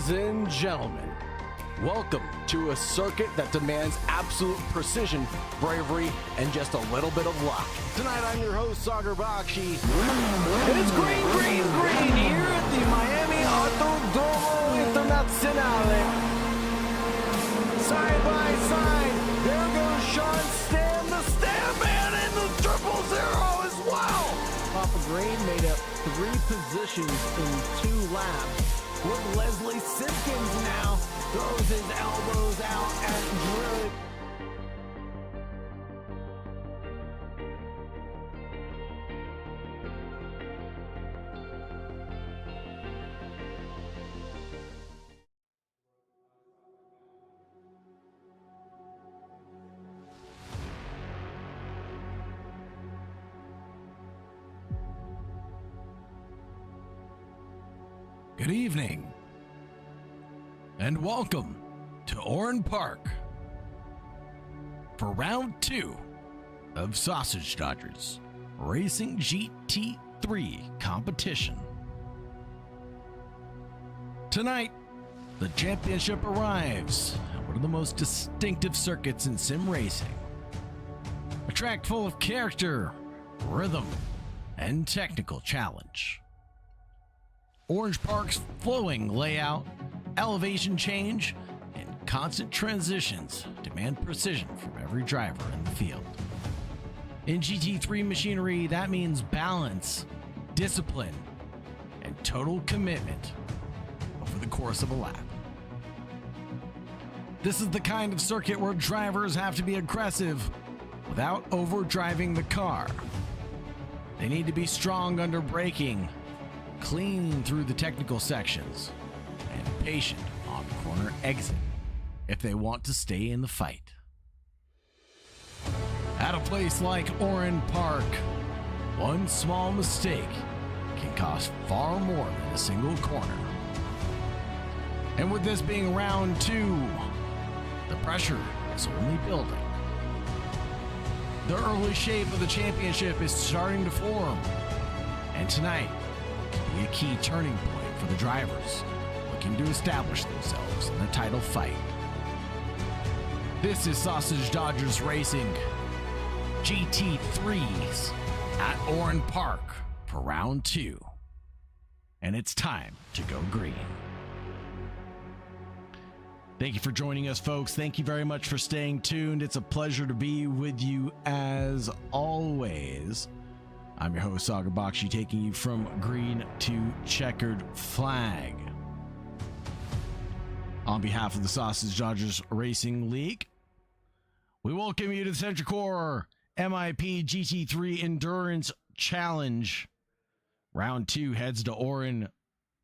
Ladies and gentlemen, welcome to a circuit that demands absolute precision, bravery, and just a little bit of luck. Tonight I'm your host, Sagar Bakshi, and it's green here at the Miami Autodromo Internazionale. Side by side, there goes Sean Stam, the Stam Man, and the 000 as well. Papa Green made up 3 positions in 2 laps. With Leslie Simpkins now throws his elbows out at Druid. Good evening, and welcome to Oran Park for round 2 of Sausage Dodgers Racing GT3 competition. Tonight, the championship arrives at one of the most distinctive circuits in sim racing. A track full of character, rhythm, and technical challenge. Orange Park's flowing layout, elevation change, and constant transitions demand precision from every driver in the field. In GT3 machinery, that means balance, discipline, and total commitment over the course of a lap. This is the kind of circuit where drivers have to be aggressive without overdriving the car. They need to be strong under braking, clean through the technical sections, and patient on corner exit if they want to stay in the fight. At a place like Oran Park, one small mistake can cost far more than a single corner. And with this being round 2, the pressure is only building. The early shape of the championship is starting to form, and tonight be a key turning point for the drivers looking to establish themselves in the title fight. This is Sausage Dodgers Racing GT3s at Oran Park for round 2. And it's time to go green. Thank you for joining us, folks. Thank you very much for staying tuned. It's a pleasure to be with you as always. I'm your host, Sagar Bakshi, taking you from green to checkered flag. On behalf of the Sausage Dodgers Racing League, we welcome you to the SentriCore MIP GT3 Endurance Challenge. Round 2 heads to Oran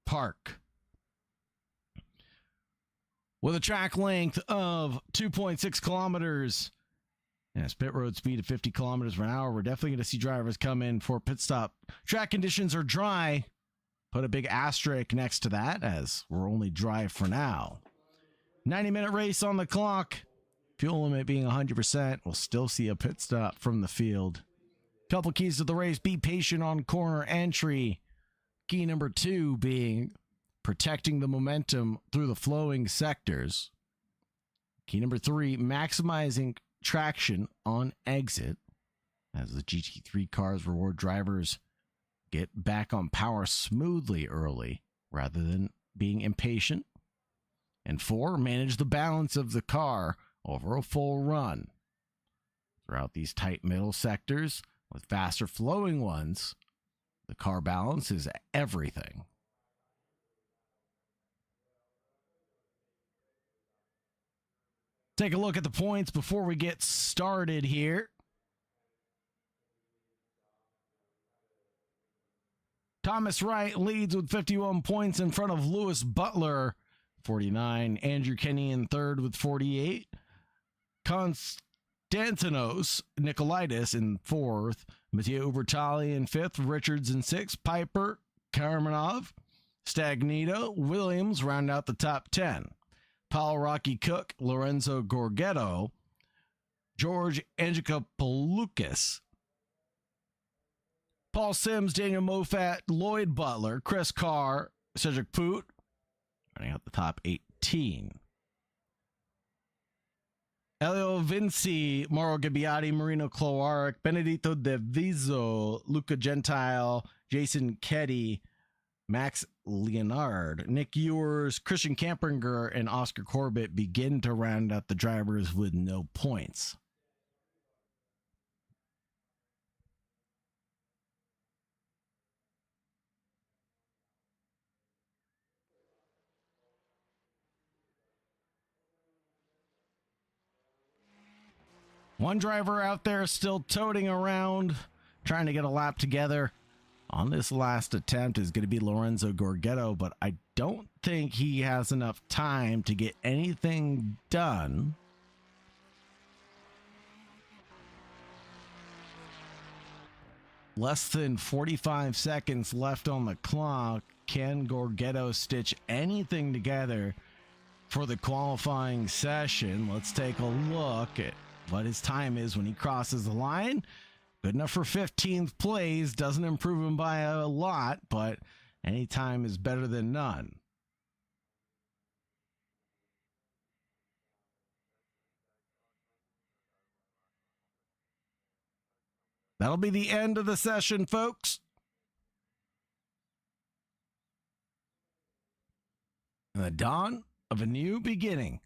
Park. With a track length of 2.6 kilometers, yes, pit road speed of 50 kilometers per hour. We're definitely going to see drivers come in for pit stop. Track conditions are dry. Put a big asterisk next to that, as we're only dry for now. 90-minute race on the clock. Fuel limit being 100%. We'll still see a pit stop from the field. Couple keys to the race. Be patient on corner entry. Key number 2 being protecting the momentum through the flowing sectors. Key number 3, maximizing traction on exit, as the GT3 cars reward drivers get back on power smoothly early rather than being impatient. And 4, manage the balance of the car over a full run. Throughout these tight middle sectors with faster flowing ones, the car balance is everything. Take a look at the points before we get started here. Thomas Wright leads with 51 points in front of Lewis Butler, 49. Andrew Kenny in third with 48. Konstantinos Nikolaitis in fourth. Matteo Ubertali in fifth. Richards in sixth. Piper, Karmanov, Stagnito, Williams round out the top 10. Paul Rocky Cook, Lorenzo Gorgetto, George Angicopoulos, Paul Sims, Daniel Moffat, Lloyd Butler, Chris Carr, Cedric Poot, running out the top 18. Elio Vinci, Mauro Gabbiati, Marino Cloarec, Benedito De Viso, Luca Gentile, Jason Ketty, Max Leonard, Nick Ewers, Christian Camperger, and Oscar Corbett begin to round out the drivers with no points. One driver out there still toting around, trying to get a lap together on this last attempt is going to be Lorenzo Gorgetto, but I don't think he has enough time to get anything done. Less than 45 seconds left on the clock. Can Gorgetto stitch anything together for the qualifying session? Let's take a look at what his time is when he crosses the line. Good enough for 15th place. Doesn't improve him by a lot, but any time is better than none. That'll be the end of the session, folks. And the dawn of a new beginning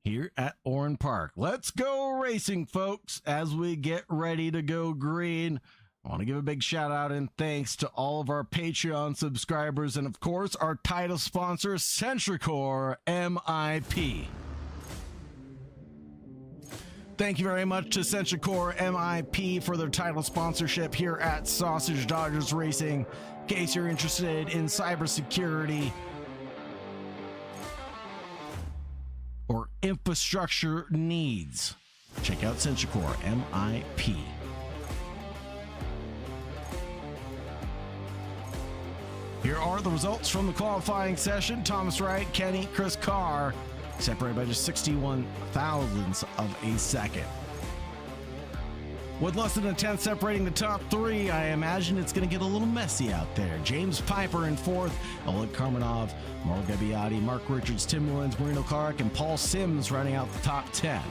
here at Oran Park. Let's go racing, folks, as we get ready to go green. I want to give a big shout out and thanks to all of our Patreon subscribers and, of course, our title sponsor, SentriCore MIP. Thank you very much to SentriCore MIP for their title sponsorship here at Sausage Dodgers Racing. In case you're interested in cybersecurity or infrastructure needs, check out SentriCore MIP. Here are the results from the qualifying session. Thomas Wright, Kenny, Chris Carr, separated by just 61 thousandths of a second. With less than a tenth separating the top three, I imagine it's going to get a little messy out there. James Piper in fourth, Oleg Karmanov, Mauro Gabbiati, Mark Richards, Tim Williams, Marino Clark, and Paul Sims running out the top 10.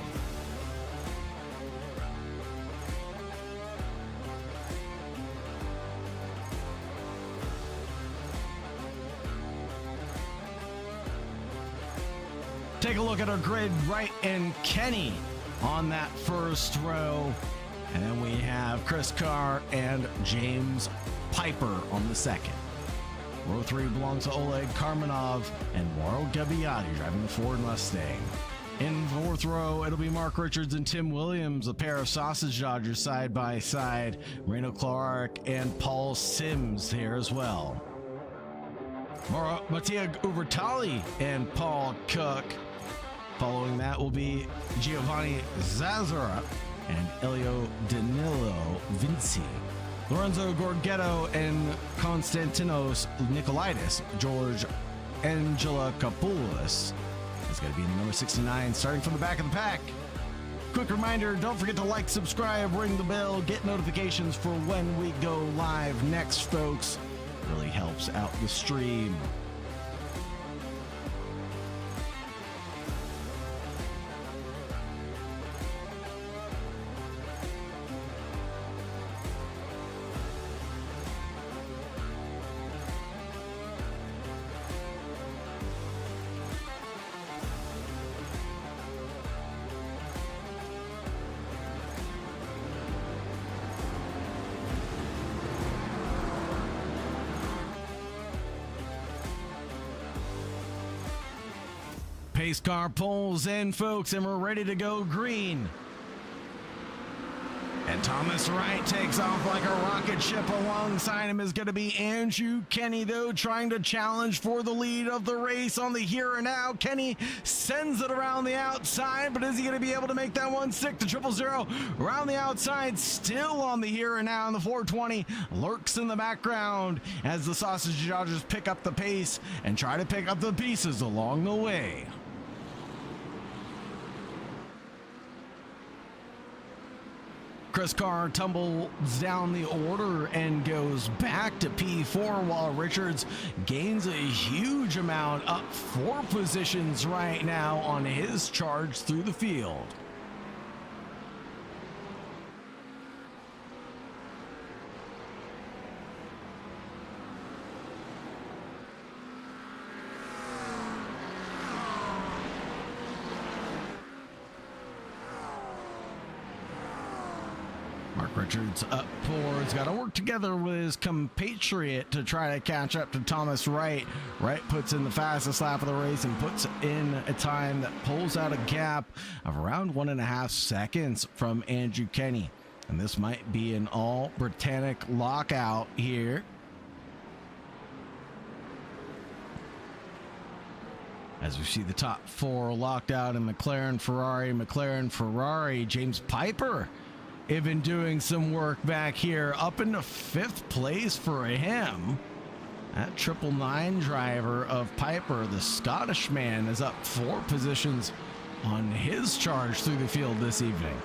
Take a look at our grid. Wright and Kenny on that first row. And then we have Chris Carr and James Piper on the second. Row 3 belongs to Oleg Karmanov and Mauro Gabbiati driving the Ford Mustang. In fourth row, it'll be Mark Richards and Tim Williams, a pair of sausage dodgers side by side. Marino Clark and Paul Sims here as well. Mattia Ubertali and Paul Cook. Following that will be Giovanni Zazzara and Elio Danilo Vinci. Lorenzo Gorgetto and Konstantinos Nikolaitis. George Angela Kapoulis is going to be in the number 69, starting from the back of the pack. Quick reminder, don't forget to like, subscribe, ring the bell, get notifications for when we go live next, folks. Really helps out the stream. Pace car pulls in, folks, and we're ready to go green. And Thomas Wright takes off like a rocket ship. Alongside him is going to be Andrew Kenny, though, trying to challenge for the lead of the race on the here and now. Kenny sends it around the outside, but is he going to be able to make that one stick? The 000 around the outside, still on the here and now. And the 420 lurks in the background as the Sausage Dodgers pick up the pace and try to pick up the pieces along the way. Chris Carr tumbles down the order and goes back to P4 while Richards gains a huge amount, up 4 positions right now on his charge through the field. Richards up towards, got to work together with his compatriot to try to catch up to Thomas Wright. Wright puts in the fastest lap of the race and puts in a time that pulls out a gap of around 1.5 seconds from Andrew Kenny. And this might be an all Britannic lockout here. As we see the top 4 locked out in McLaren, Ferrari, James Piper even doing some work back here, up into 5th place for him. That 999 driver of Piper, the Scottish man, is up 4 positions on his charge through the field this evening.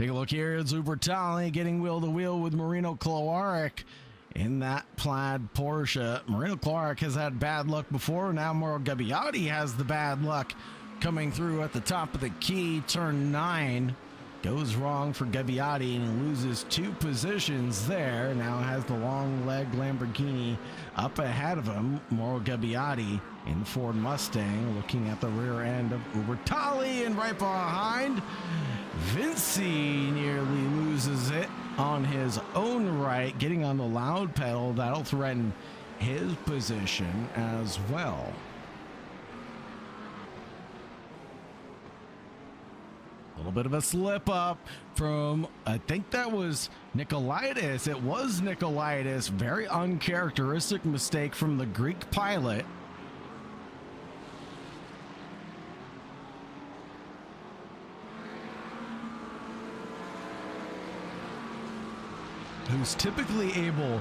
Take a look here at Zubertali getting wheel to wheel with Marino Kloarek in that plaid Porsche. Marino Kloarek has had bad luck before. Now Mauro Gabbiati has the bad luck coming through at the top of the key. Turn 9 goes wrong for Gabbiati and he loses 2 positions there. Now has the long leg Lamborghini up ahead of him. Mauro Gabbiati in the Ford Mustang looking at the rear end of Ubertali, and right behind Vinci nearly loses it on his own right, getting on the loud pedal. That'll threaten his position as well. A little bit of a slip up from, I think that was Nicolaitis. It was Nicolaitis. Very uncharacteristic mistake from the Greek pilot. Who's typically able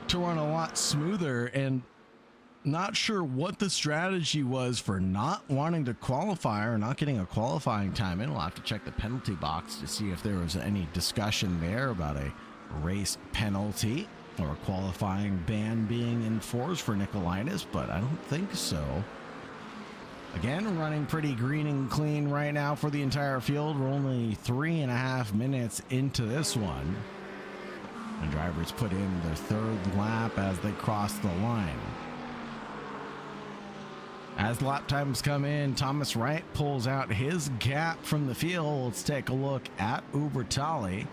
to run a lot smoother, and not sure what the strategy was for not wanting to qualify or not getting a qualifying time in. We'll have to check the penalty box to see if there was any discussion there about a race penalty or a qualifying ban being enforced for Nicolaitis, but I don't think so. Again, running pretty green and clean right now for the entire field. We're only 3.5 minutes into this one. And drivers put in their 3rd lap as they cross the line. As lap times come in, Thomas Wright pulls out his gap from the field. Let's take a look at Ubertali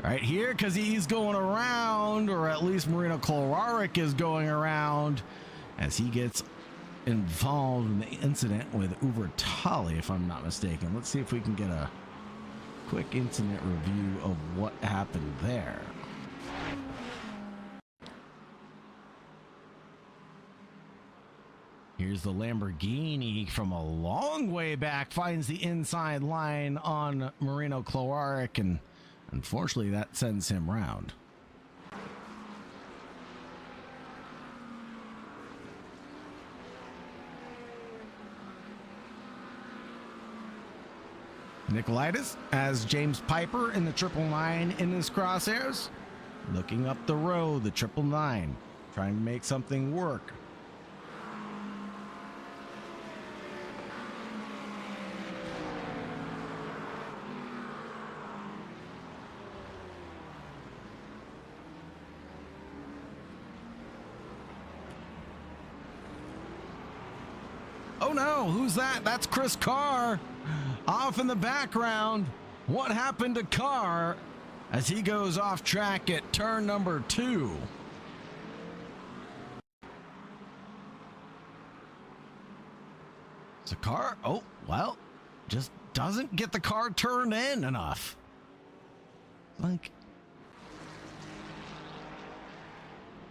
right here, because he's going around, or at least Marino Kloarek is going around as he gets involved in the incident with Ubertali, if I'm not mistaken. Let's see if we can get a quick incident review of what happened there. Here's the Lamborghini from a long way back, finds the inside line on Marino Kloarek, and unfortunately that sends him round. Nicolaitis as James Piper in the 999 in his crosshairs, looking up the road, the 999, trying to make something work. Oh no, who's that? That's Chris Carr off in the background. What happened to Carr as he goes off track at turn number 2? So Carr, oh, well, just doesn't get the car turned in enough. Like,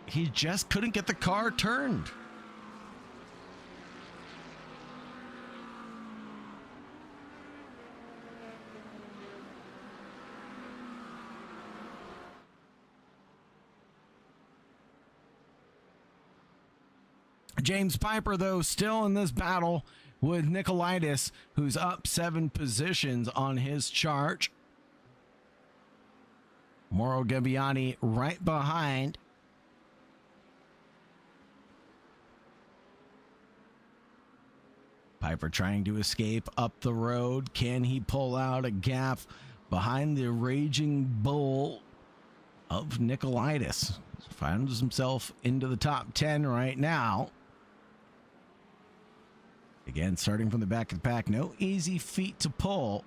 he just couldn't get the car turned. James Piper, though, still in this battle with Nicolaitis, who's up 7 positions on his chart. Mauro Gabbiani right behind. Piper trying to escape up the road. Can he pull out a gap behind the Raging Bull of Nicolaitis? Finds himself into the top 10 right now. Again, starting from the back of the pack, no easy feat to pull.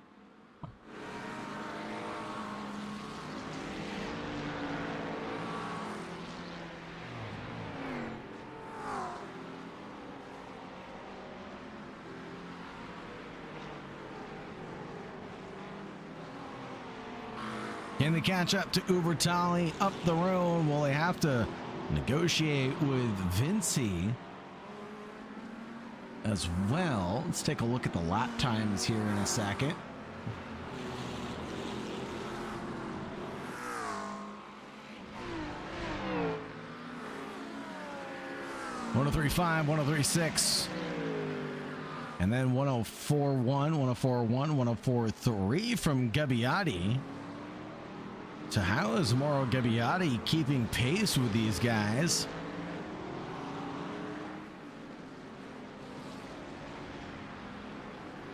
Can they catch up to Ubertali up the road? Will they have to negotiate with Vinci as well? Let's take a look at the lap times here in a second. .103.5, 103.6, and then 104.1, 104.1, 104.3 from Gabbiati. So how is Mauro Gabbiati keeping pace with these guys?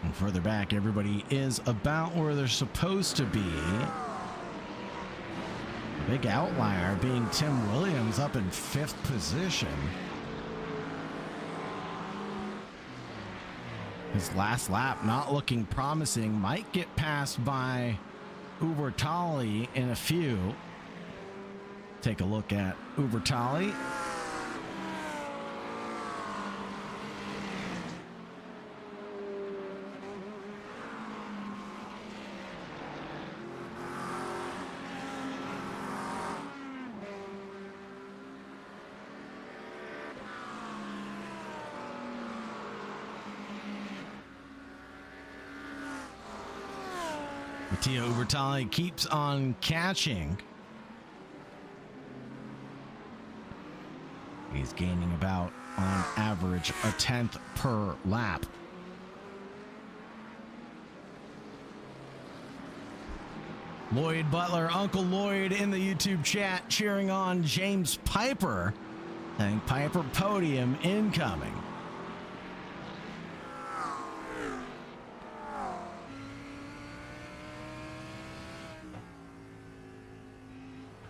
And further back, everybody is about where they're supposed to be. The big outlier being Tim Williams up in 5th position. His last lap not looking promising. Might get passed by Ubertali in a few. Take a look at Ubertali. Mattia Ubertali keeps on catching. He's gaining about, on average, a 10th per lap. Lloyd Butler, Uncle Lloyd in the YouTube chat cheering on James Piper. Saying Piper podium incoming.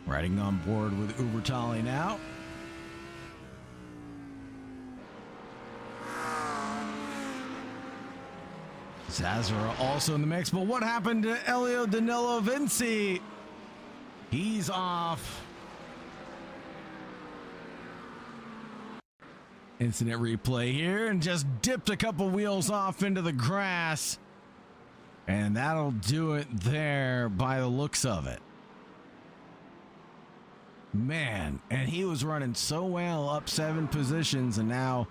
Riding on board with Ubertali now. Zazara also in the mix, but what happened to Elio Danilo Vinci? He's off. Incident replay here, and just dipped a couple wheels off into the grass. And that'll do it there by the looks of it. Man, and he was running so well, up 7 positions, and now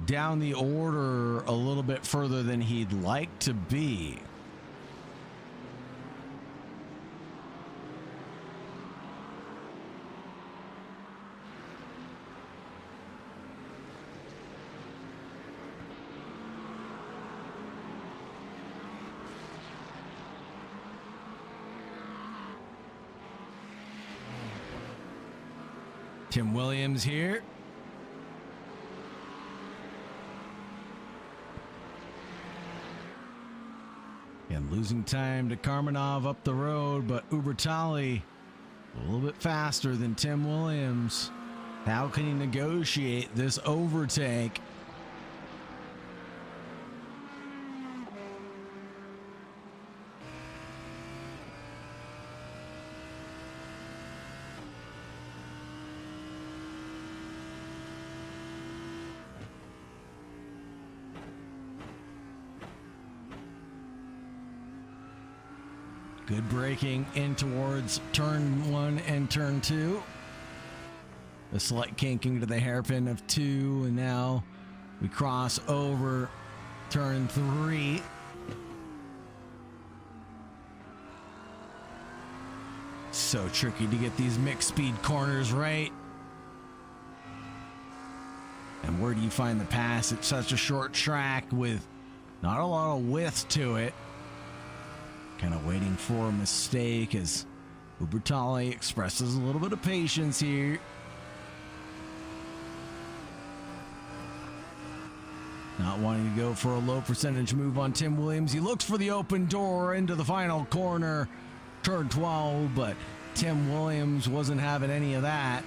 down the order a little bit further than he'd like to be. Tim Williams here. And losing time to Karmanov up the road, but Ubertali a little bit faster than Tim Williams. How can he negotiate this overtake? Good braking in towards turn 1 and turn 2. The slight kinking to the hairpin of 2, and now we cross over turn 3. So tricky to get these mixed speed corners right. And where do you find the pass? It's such a short track with Not a lot of width to it. Kind of waiting for a mistake as Ubertali expresses a little bit of patience here. Not wanting to go for a low percentage move on Tim Williams. He looks for the open door into the final corner, turn 12, but Tim Williams wasn't having any of that.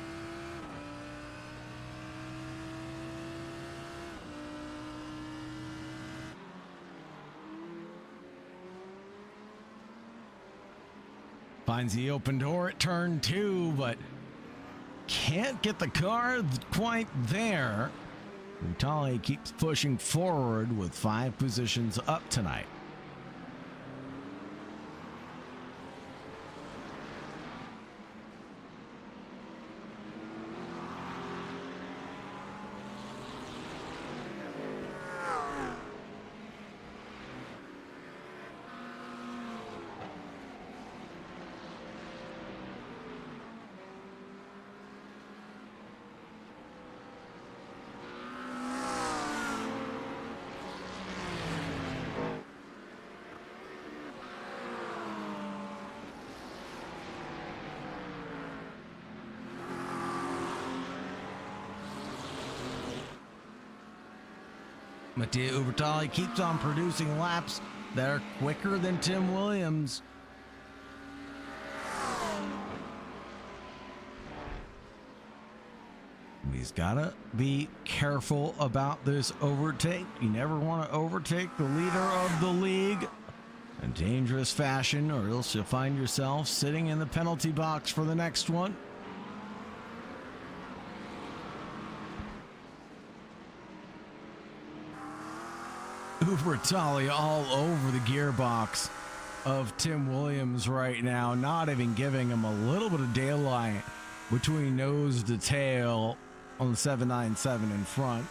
Finds the open door at turn 2, but can't get the car quite there. Ubertali keeps pushing forward with 5 positions up tonight. Mattia Ubertali keeps on producing laps that are quicker than Tim Williams. He's got to be careful about this overtake. You never want to overtake the leader of the league in dangerous fashion, or else you'll find yourself sitting in the penalty box for the next one. Ubertali all over the gearbox of Tim Williams right now, not even giving him a little bit of daylight between nose to tail on the 797 in front.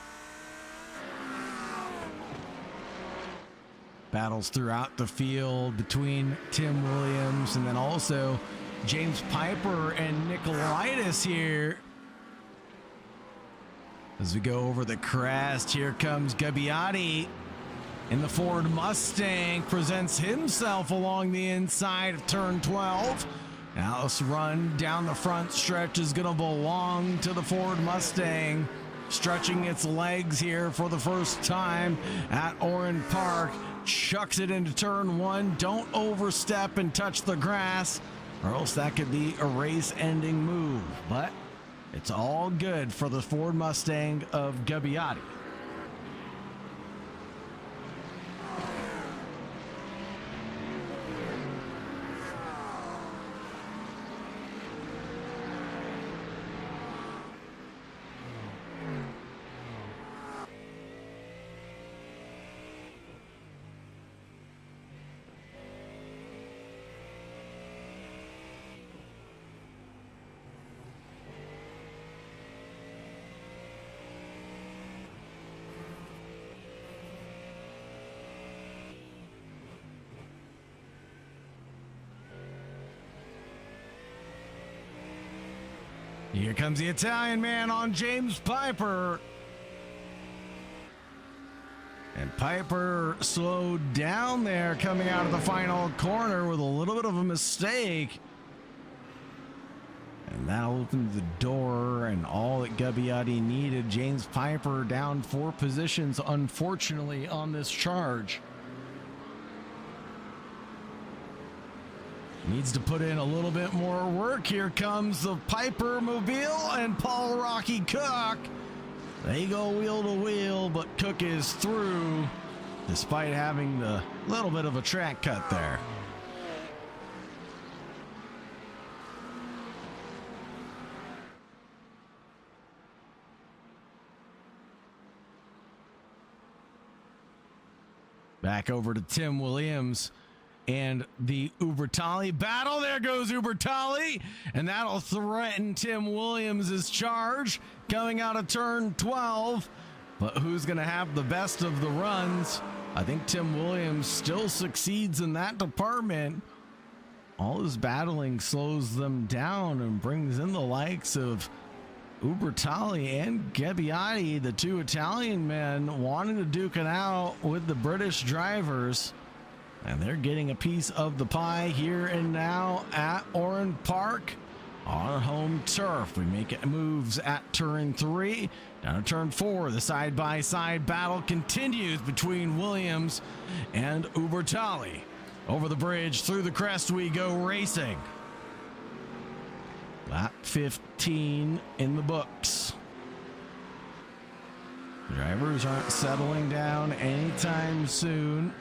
Battles throughout the field between Tim Williams and then also James Piper and Nicolaitis here. As we go over the crest, here comes Gabbiati in the Ford Mustang, presents himself along the inside of turn 12. Now this run down the front stretch is going to belong to the Ford Mustang, stretching its legs here for the first time at Oran Park. Chucks it into turn 1. Don't overstep and touch the grass, or else that could be a race-ending move. But it's all good for the Ford Mustang of Gabbiati. Here comes the Italian man on James Piper. And Piper slowed down there coming out of the final corner with a little bit of a mistake. And that opened the door and all that Gabbiati needed. James Piper down 4 positions, unfortunately, on this charge. Needs to put in a little bit more work. Here comes the Piper Mobile and Paul Rocky Cook. They go wheel to wheel, but Cook is through despite having the little bit of a track cut there. Back over to Tim Williams and the Ubertali battle. There goes Ubertali, and that'll threaten Tim Williams' charge coming out of turn 12. But who's going to have the best of the runs? I think Tim Williams still succeeds in that department. All his battling slows them down and brings in the likes of Ubertali and Gabbiati, the two Italian men, wanting to duke it out with the British drivers. And they're getting a piece of the pie here and now at Oran Park on home turf. We make moves at turn 3. Down to turn 4, the side-by-side battle continues between Williams and Ubertali. Over the bridge, through the crest we go racing. Lap 15 in the books. Drivers aren't settling down anytime soon.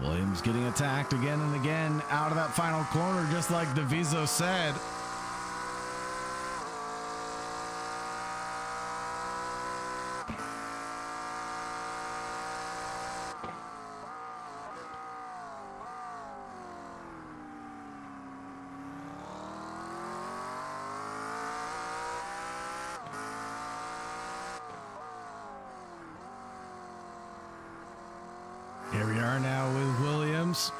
Williams getting attacked again and again out of that final corner, just like Deviso said. Here we are now with Williams.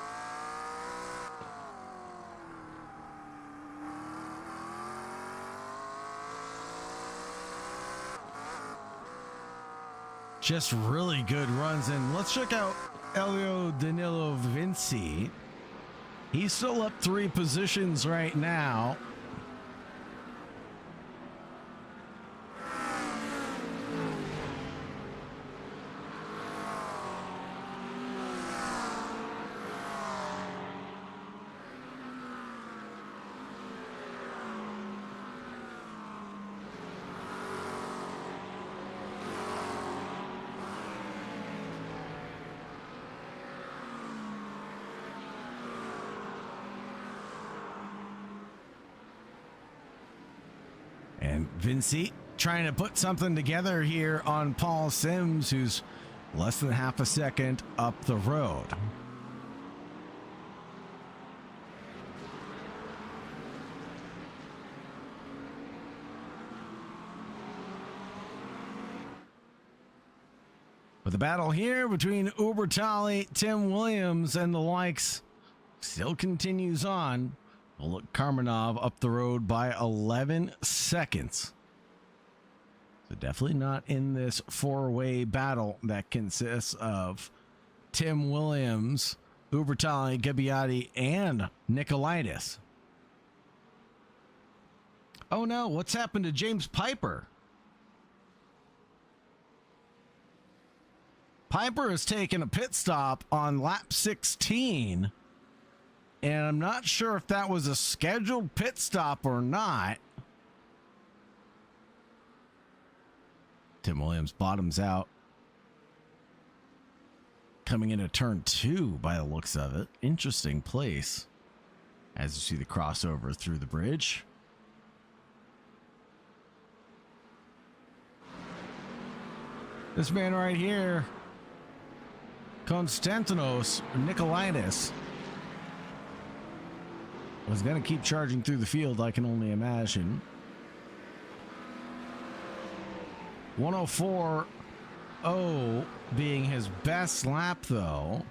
Just really good runs. And let's check out Elio Danilo Vinci. He's still up 3 positions right now. And Vinci trying to put something together here on Paul Sims, who's less than half a second up the road. But the battle here between Ubertali, Tim Williams, and the likes still continues on. We'll look Karmanov up the road by 11 seconds. So definitely not in this 4-way battle that consists of Tim Williams, Ubertali, Gabbiati, and Nicolaitis. Oh no, what's happened to James Piper? Piper has taken a pit stop on lap 16. And I'm not sure if that was a scheduled pit stop or not. Tim Williams bottoms out. Coming into turn 2 by the looks of it. Interesting place. As you see the crossover through the bridge. This man right here, Konstantinos Nicolaitis, was going to keep charging through the field, I can only imagine. 104.0 being his best lap, though.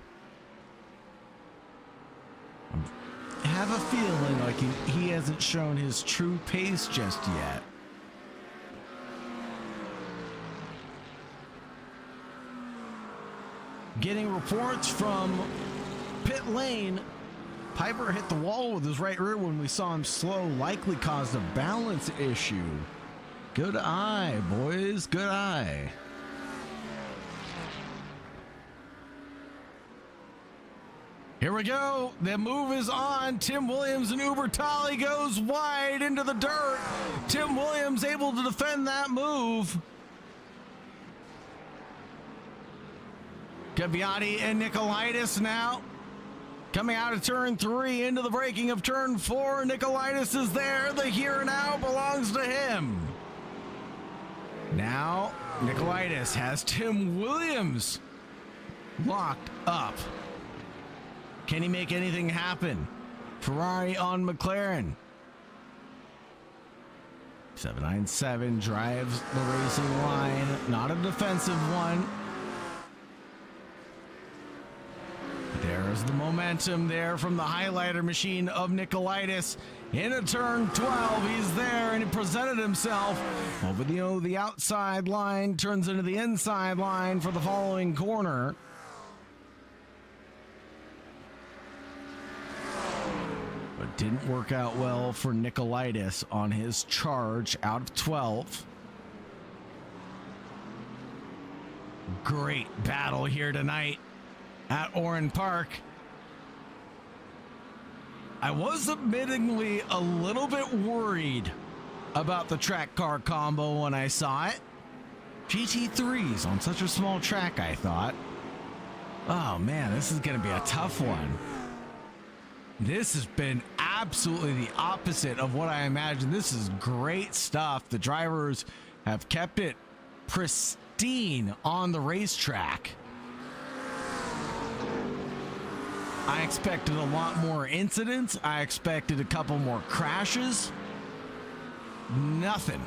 I have a feeling like he hasn't shown his true pace just yet. Getting reports from pit lane, Piper hit the wall with his right rear when we saw him slow, likely caused a balance issue. Good eye, boys, good eye. Here we go. The move is on. Tim Williams and Ubertali goes wide into the dirt. Tim Williams able to defend that move. Gabbiati and Nicolaitis now. Coming out of turn 3 into the braking of turn 4. Nicolaitis is there. The here now belongs to him. Now, Nicolaitis has Tim Williams locked up. Can he make anything happen? Ferrari on McLaren. 797 drives the racing line. Not a defensive one. There's the momentum there from the highlighter machine of Nicolaitis. Into turn 12, he's there, and he presented himself over the outside line, turns into the inside line for the following corner. But didn't work out well for Nicolaitis on his charge out of 12. Great battle here tonight at Oran Park. I was admittingly a little bit worried about the track car combo when I saw it. GT3s on such a small track, I thought. Oh man, this is going to be a tough one. This has been absolutely the opposite of what I imagined. This is great stuff. The drivers have kept it pristine on the racetrack. I expected a lot more incidents. I expected a couple more crashes. Nothing.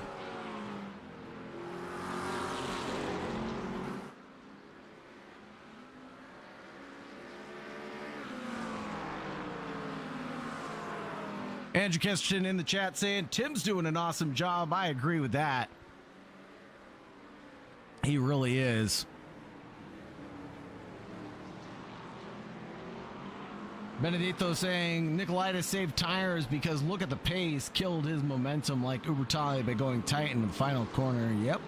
Andrew Keston in the chat saying Tim's doing an awesome job. I agree with that. He really is. Benedito saying Nicolaitis saved tires because look at the pace, killed his momentum like Ubertali by going tight in the final corner. Yep.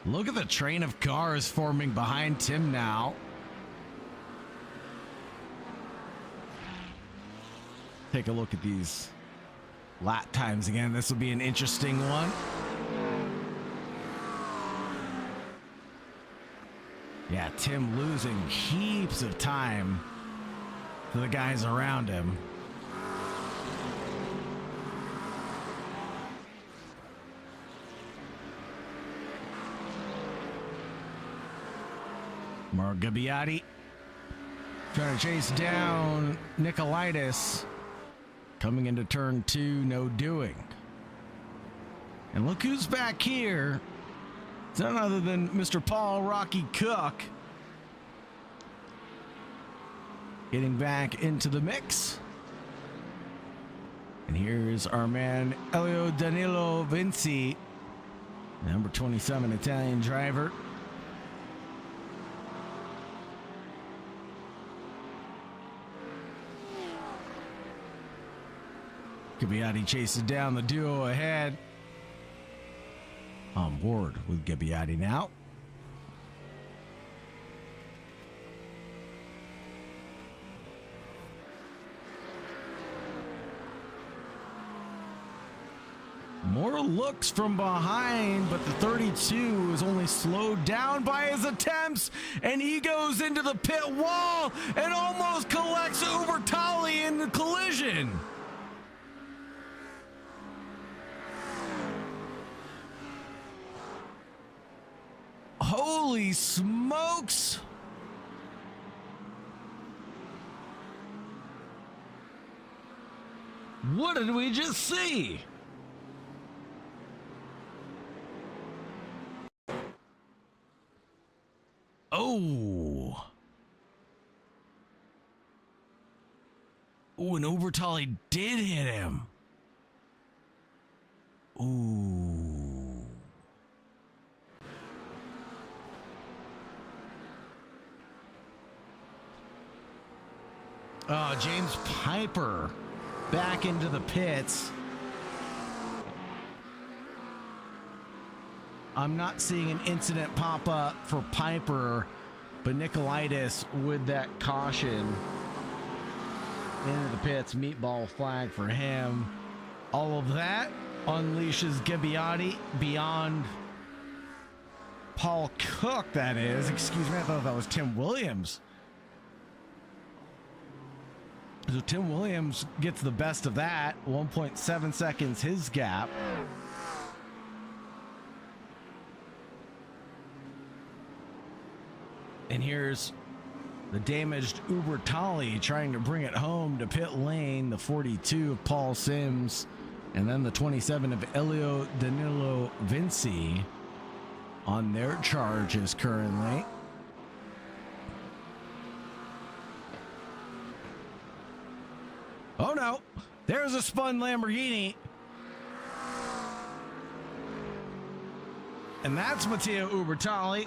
Look at the train of cars forming behind Tim now. Take a look at these lap times again. This will be an interesting one. Yeah, Tim losing heaps of time to the guys around him. Margabbiati trying to chase down Nicolaitis. Coming into turn 2, no doing. And look who's back here. It's none other than Mr. Paul Rocky Cook. Getting back into the mix. And here's our man Elio Danilo Vinci, number 27 Italian driver. Gabbiati chases down the duo ahead. On board with Gabbiati now. More looks from behind, but the 32 is only slowed down by his attempts, and he goes into the pit wall and almost collects Ubertali in the collision. Holy smokes! What did we just see? Oh. Oh, and Ubertali did hit him. Ooh. Oh, James Piper back into the pits. I'm not seeing an incident pop up for Piper, but Nicolaitis with that caution into the pits. Meatball flag for him. All of that unleashes Gabbiati beyond Paul Cook, that is. Excuse me, I thought that was Tim Williams. So Tim Williams gets the best of that. 1.7 seconds his gap. And here's The damaged Ubertali trying to bring it home to pit lane. The 42 of Paul Sims. And then the 27 of Elio Danilo Vinci on their charges currently. Oh no, there's a spun Lamborghini. And that's Matteo Ubertali.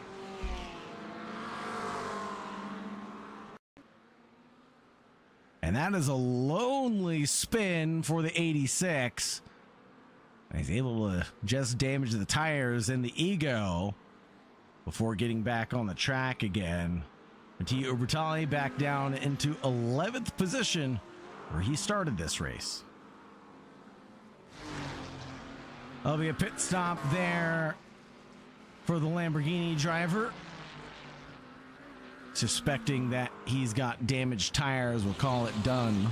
And that is a lonely spin for the 86. He's able to just damage the tires and the ego before getting back on the track again. Matteo Ubertali back down into 11th position where he started this race. There'll be a pit stop there for the Lamborghini driver. Suspecting that he's got damaged tires, we'll call it done.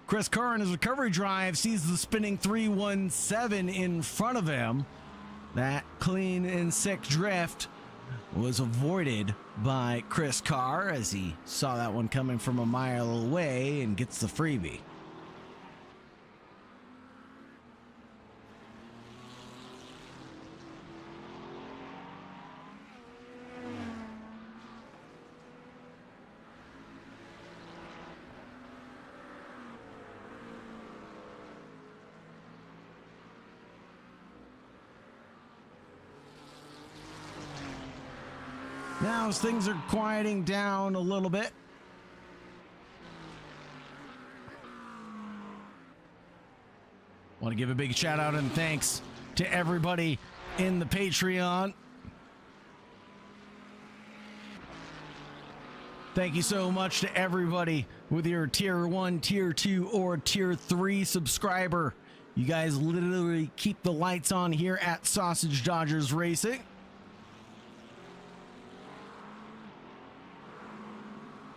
Chris Carr in his recovery drive sees the spinning 317 in front of him. That clean and sick drift was avoided by Chris Carr as he saw that one coming from a mile away and gets the freebie. Now as things are quieting down a little bit, want to give a big shout out and thanks to everybody in the Patreon. Thank you so much to everybody with your tier 1, tier 2, or tier 3 subscriber. You guys literally keep the lights on here at Sausage Dodgers Racing.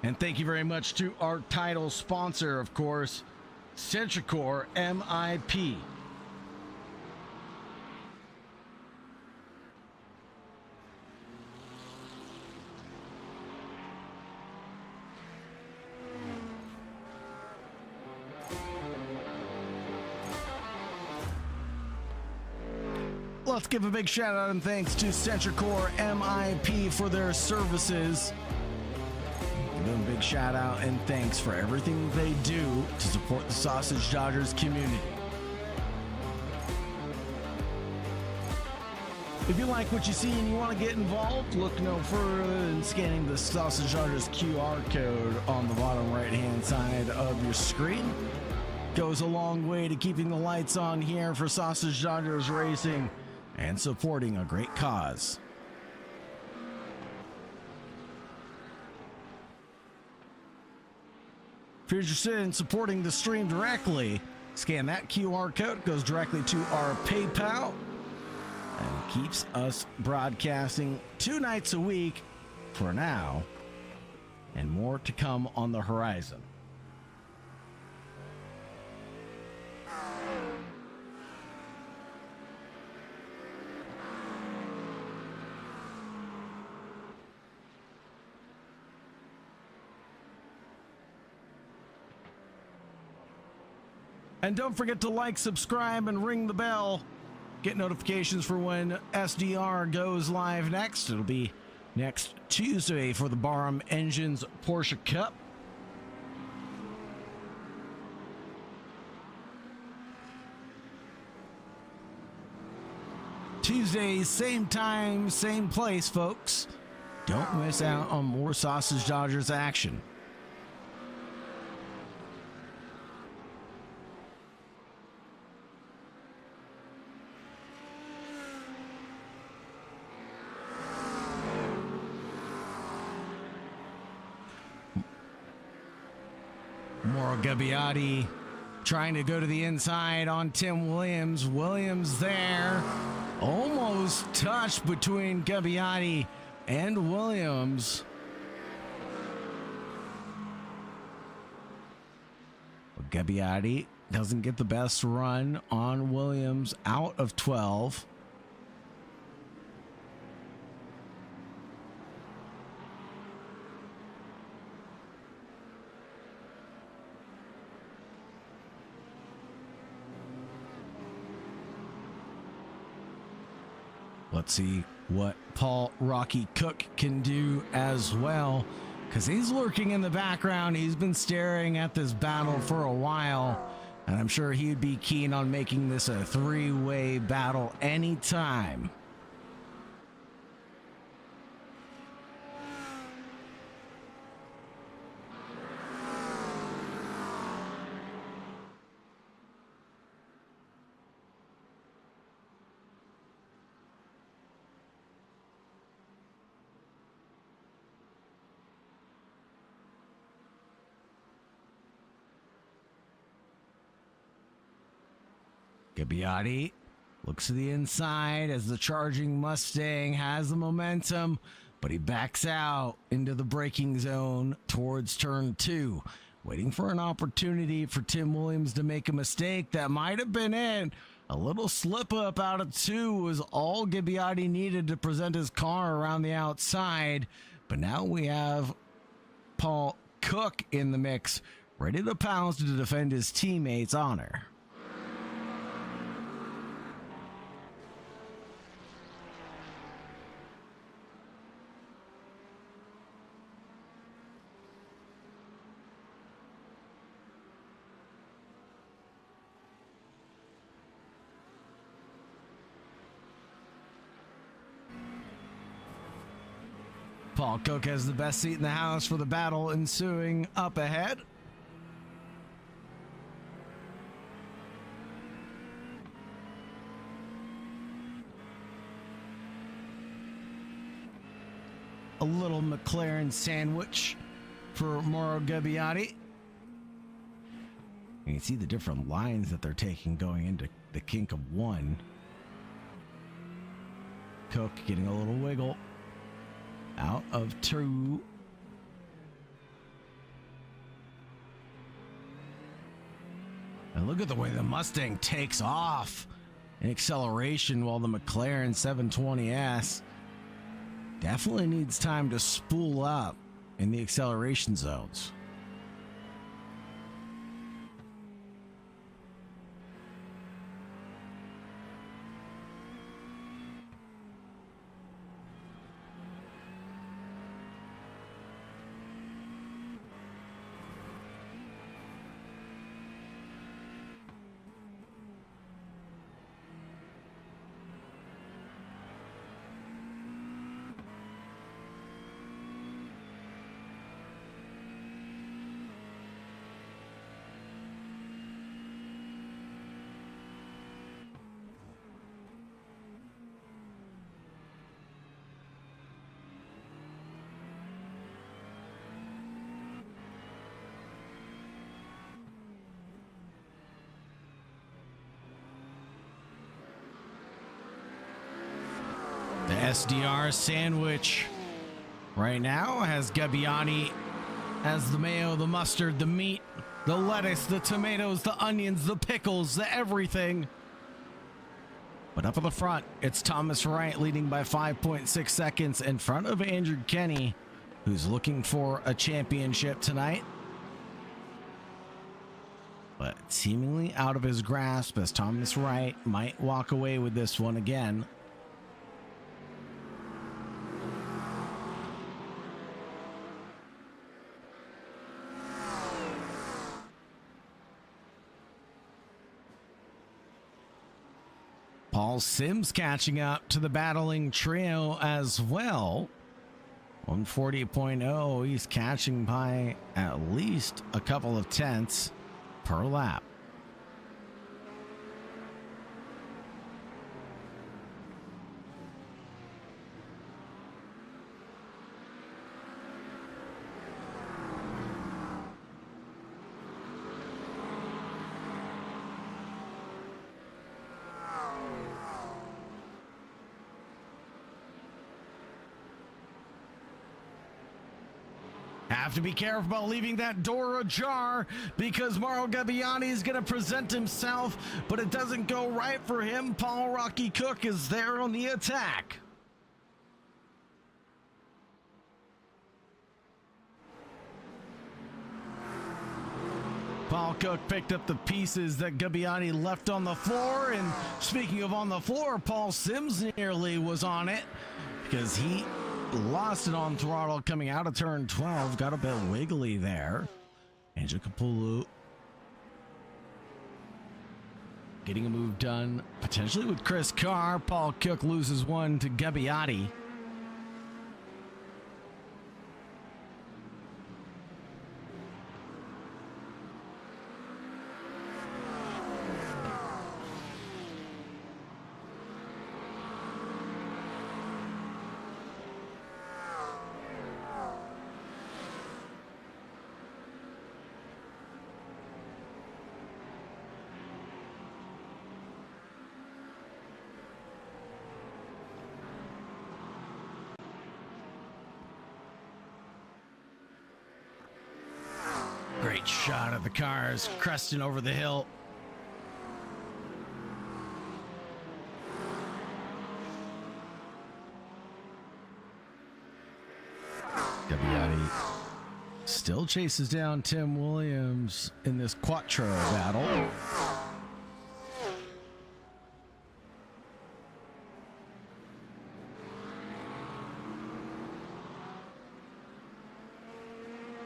And thank you very much to our title sponsor, of course, SentriCore MIP. Let's give a big shout out and thanks to SentriCore MIP for their services. Give them a big shout out and thanks for everything they do to support the Sausage Dodgers community. If you like what you see and you want to get involved, look no further than scanning the Sausage Dodgers QR code on the bottom right-hand side of your screen. Goes a long way to keeping the lights on here for Sausage Dodgers Racing and supporting a great cause. If you're interested in supporting the stream directly, scan that QR code. It goes directly to our PayPal and keeps us broadcasting 2 nights a week for now, and more to come on the horizon. And don't forget to like, subscribe, and ring the bell. Get notifications for when SDR goes live next. It'll be next Tuesday for the Barham Engines Porsche Cup. Tuesday, same time, same place, folks. Don't miss out on more Sausage Dodgers action. Mauro Gabbiati trying to go to the inside on Tim Williams. Williams there. Almost touched between Gabbiati and Williams. Gabbiati doesn't get the best run on Williams out of 12. Let's see what Paul Rocky Cook can do as well, because he's lurking in the background. He's been staring at this battle for a while, and I'm sure he'd be keen on making this a three-way battle anytime. Gabbiati looks to the inside as the charging Mustang has the momentum, but he backs out into the braking zone towards turn 2, waiting for an opportunity for Tim Williams to make a mistake. That might have been it. A little slip up out of 2 was all Gabbiati needed to present his car around the outside, but now we have Paul Cook in the mix, ready to pounce to defend his teammates' honor. Paul Cook has the best seat in the house for the battle ensuing up ahead. A little McLaren sandwich for Mauro Gabbiati. You can see the different lines that they're taking going into the kink of 1. Cook getting a little wiggle. Out of 2. And look at the way the Mustang takes off in acceleration, while the McLaren 720S definitely needs time to spool up in the acceleration zones. The SDR sandwich right now has Gabbiati as the mayo, the mustard, the meat, the lettuce, the tomatoes, the onions, the pickles, the everything. But up at the front, it's Thomas Wright leading by 5.6 seconds in front of Andrew Kenny, who's looking for a championship tonight. But seemingly out of his grasp, as Thomas Wright might walk away with this one again. Paul Sims catching up to the battling trio as well. 140.0, he's catching by at least a couple of tenths per lap. have to be careful about leaving that door ajar because Mauro Gabbiani is going to present himself, but it doesn't go right for him. Paul Rocky Cook is there on the attack. Paul Cook picked up the pieces that Gabbiani left on the floor, and speaking of on the floor, Paul Sims nearly was on it because he lost it on throttle coming out of turn 12, got a bit wiggly there. Angel Kapulu getting a move done, potentially with Chris Carr. Paul Cook loses one to Gabbiani. Great shot of the cars cresting over the hill. Gabbiani still chases down Tim Williams in this Quattro battle.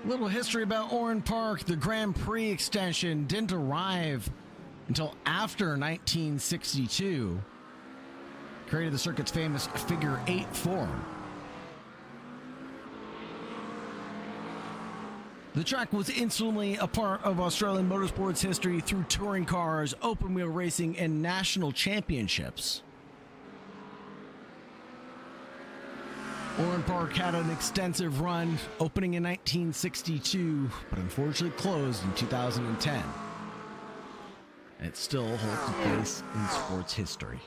Little history about Oran Park. The Grand Prix extension didn't arrive until after 1962. Created the circuit's famous figure 8 form. The track was instantly a part of Australian motorsports history through touring cars, open wheel racing, and national championships. Oran Park had an extensive run, opening in 1962, but unfortunately closed in 2010. It still holds a place in sports history.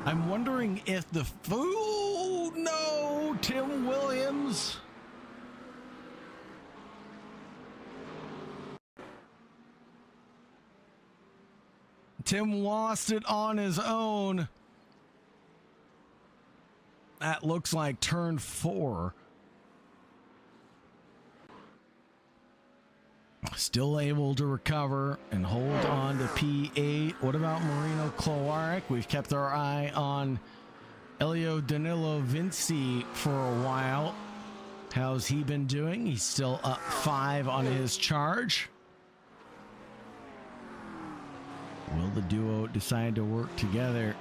I'm wondering if the no, Tim Williams. Tim lost it on his own. That looks like turn 4. Still able to recover and hold on to P8. What about Marino Cloaric? We've kept our eye on Elio Danilo Vinci for a while. How's he been doing? He's still up 5 on his charge. Will the duo decide to work together?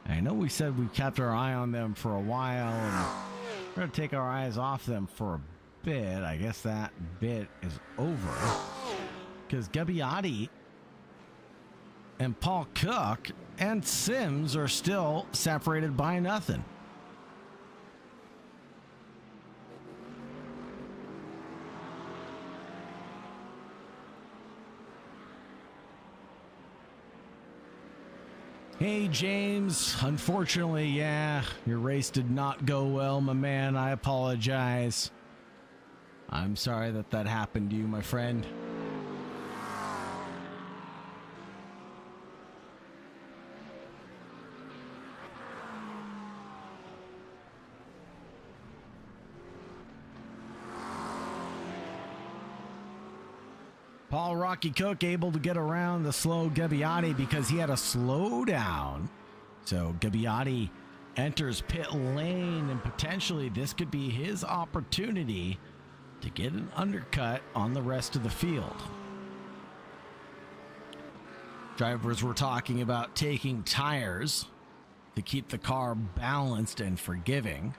I know we said we kept our eye on them for a while, and we're going to take our eyes off them for a bit. I guess that bit is over because Gabbiani and Paul Cook and Sims are still separated by nothing. Hey James, unfortunately, yeah, your race did not go well, my man. I apologize. I'm sorry that that happened to you, my friend. Paul Rocky Cook able to get around the slow Gabbiani because he had a slowdown. So Gabbiani enters pit lane, and potentially this could be his opportunity to get an undercut on the rest of the field. Drivers were talking about taking tires to keep the car balanced and forgiving.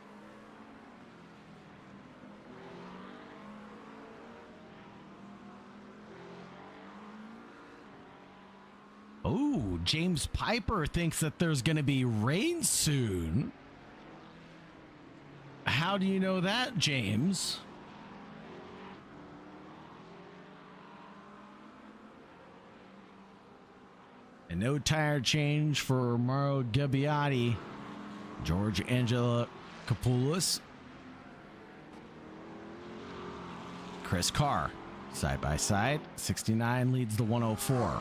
Oh, James Piper thinks that there's going to be rain soon. How do you know that, James? And no tire change for Mauro Gabbiati. George Angela Kapoulis. Chris Carr, side by side. 69 leads the 104.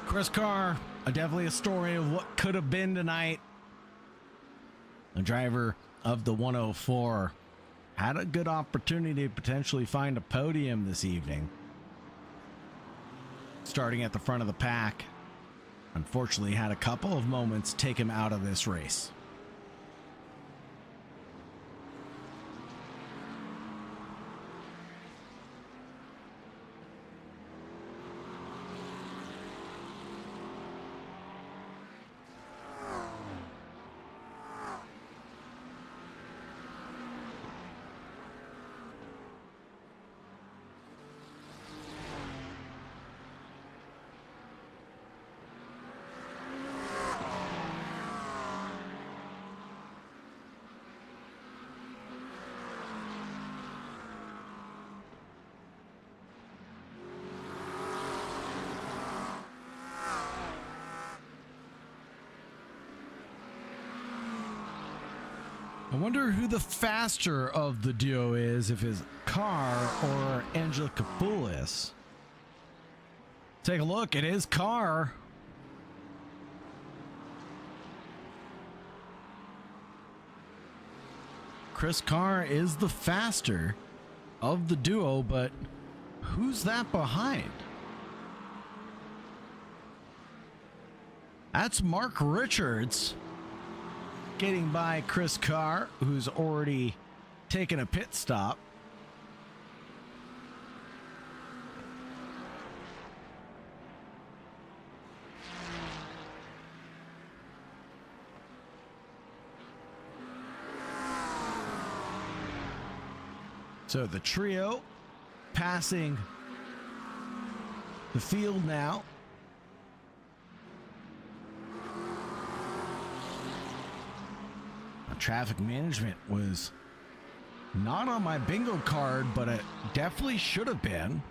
Chris Carr, definitely a story of what could have been tonight. The driver of the 104 had a good opportunity to potentially find a podium this evening. Starting at the front of the pack, unfortunately had a couple of moments take him out of this race. I wonder who the faster of the duo is, if it's Carr or Angela Kapoulis. Take a look, it is Carr. Chris Carr is the faster of the duo, but who's that behind? That's Mark Richards. Getting by Chris Carr, who's already taken a pit stop. So the trio passing the field now. Traffic management was not on my bingo card, but it definitely should have been.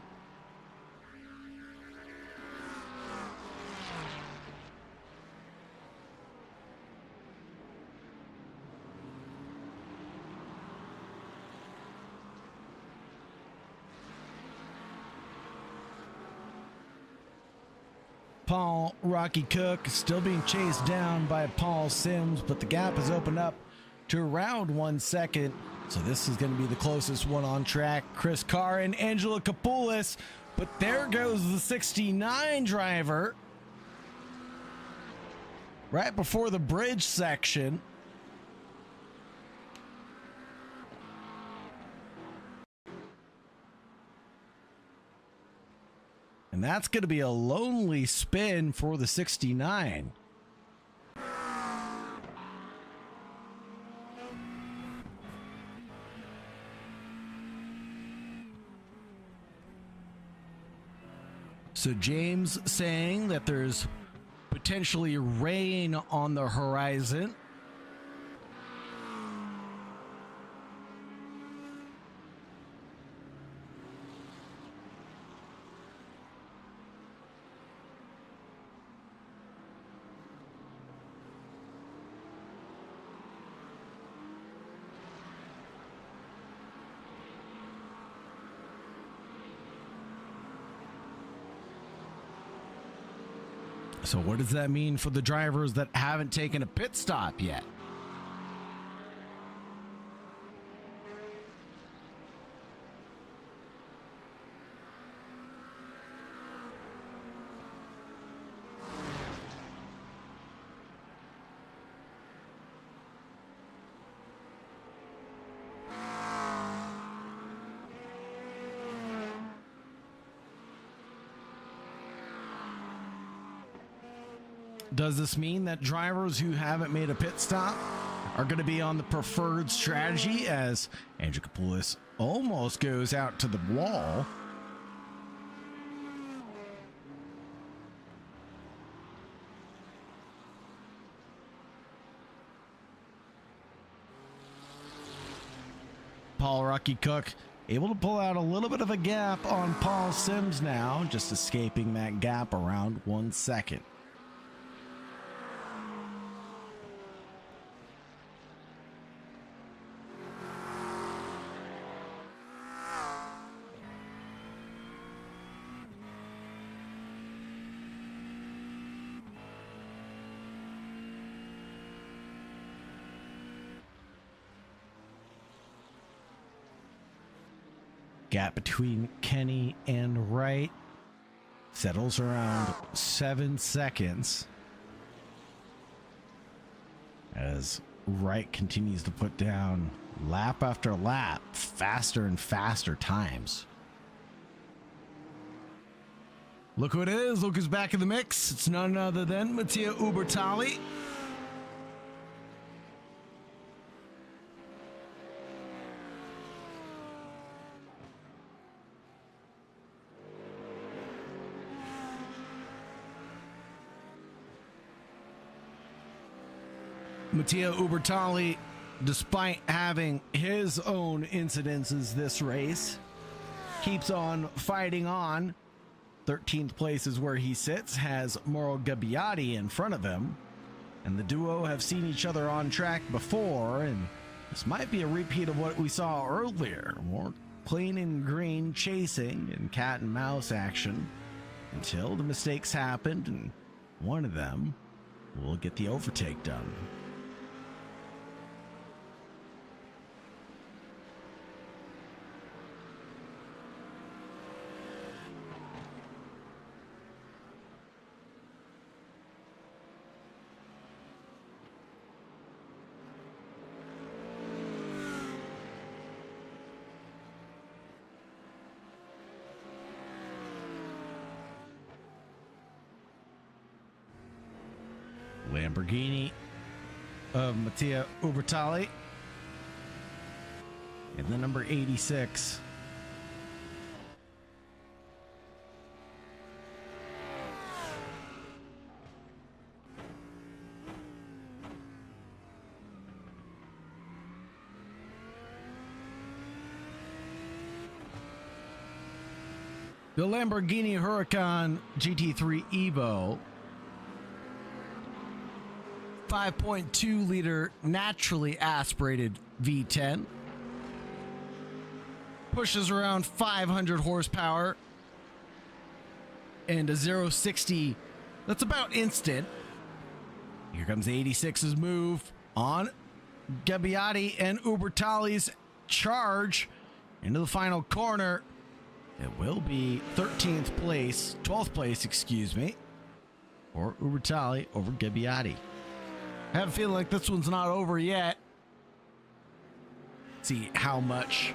Paul Rocky Cook still being chased down by Paul Sims, but the gap has opened up to around 1 second. So this is going to be the closest one on track. Chris Carr and Angela Kapoulis. But there goes the 69 driver. Right before the bridge section. And that's going to be a lonely spin for the 69. So James saying that there's potentially rain on the horizon. So what does that mean for the drivers that haven't taken a pit stop yet? Does this mean that drivers who haven't made a pit stop are going to be on the preferred strategy as Andrew Kapoulis almost goes out to the wall? Paul Rocky Cook able to pull out a little bit of a gap on Paul Sims now, just escaping that gap around 1 second. Gap between Kenny and Wright settles around 7 seconds as Wright continues to put down lap after lap, faster and faster times. Look who it is. Look who's back in the mix. It's none other than Mattia Ubertali. Mattia Ubertali, despite having his own incidences this race, keeps on fighting on. 13th place is where he sits, has Mauro Gabbiati in front of him, and the duo have seen each other on track before, and this might be a repeat of what we saw earlier. More clean and green chasing and cat and mouse action until the mistakes happened, and one of them will get the overtake done. Lamborghini of Mattia Ubertali and the number 86. The Lamborghini Huracan GT3 Evo, 5.2 liter naturally aspirated V10, pushes around 500 horsepower and a 0-60 that's about instant. Here comes 86's move on Gabbiati and Ubertali's charge into the final corner. It will be 12th place, excuse me, for Ubertali over Gabbiati. I have a feeling like this one's not over yet. See how much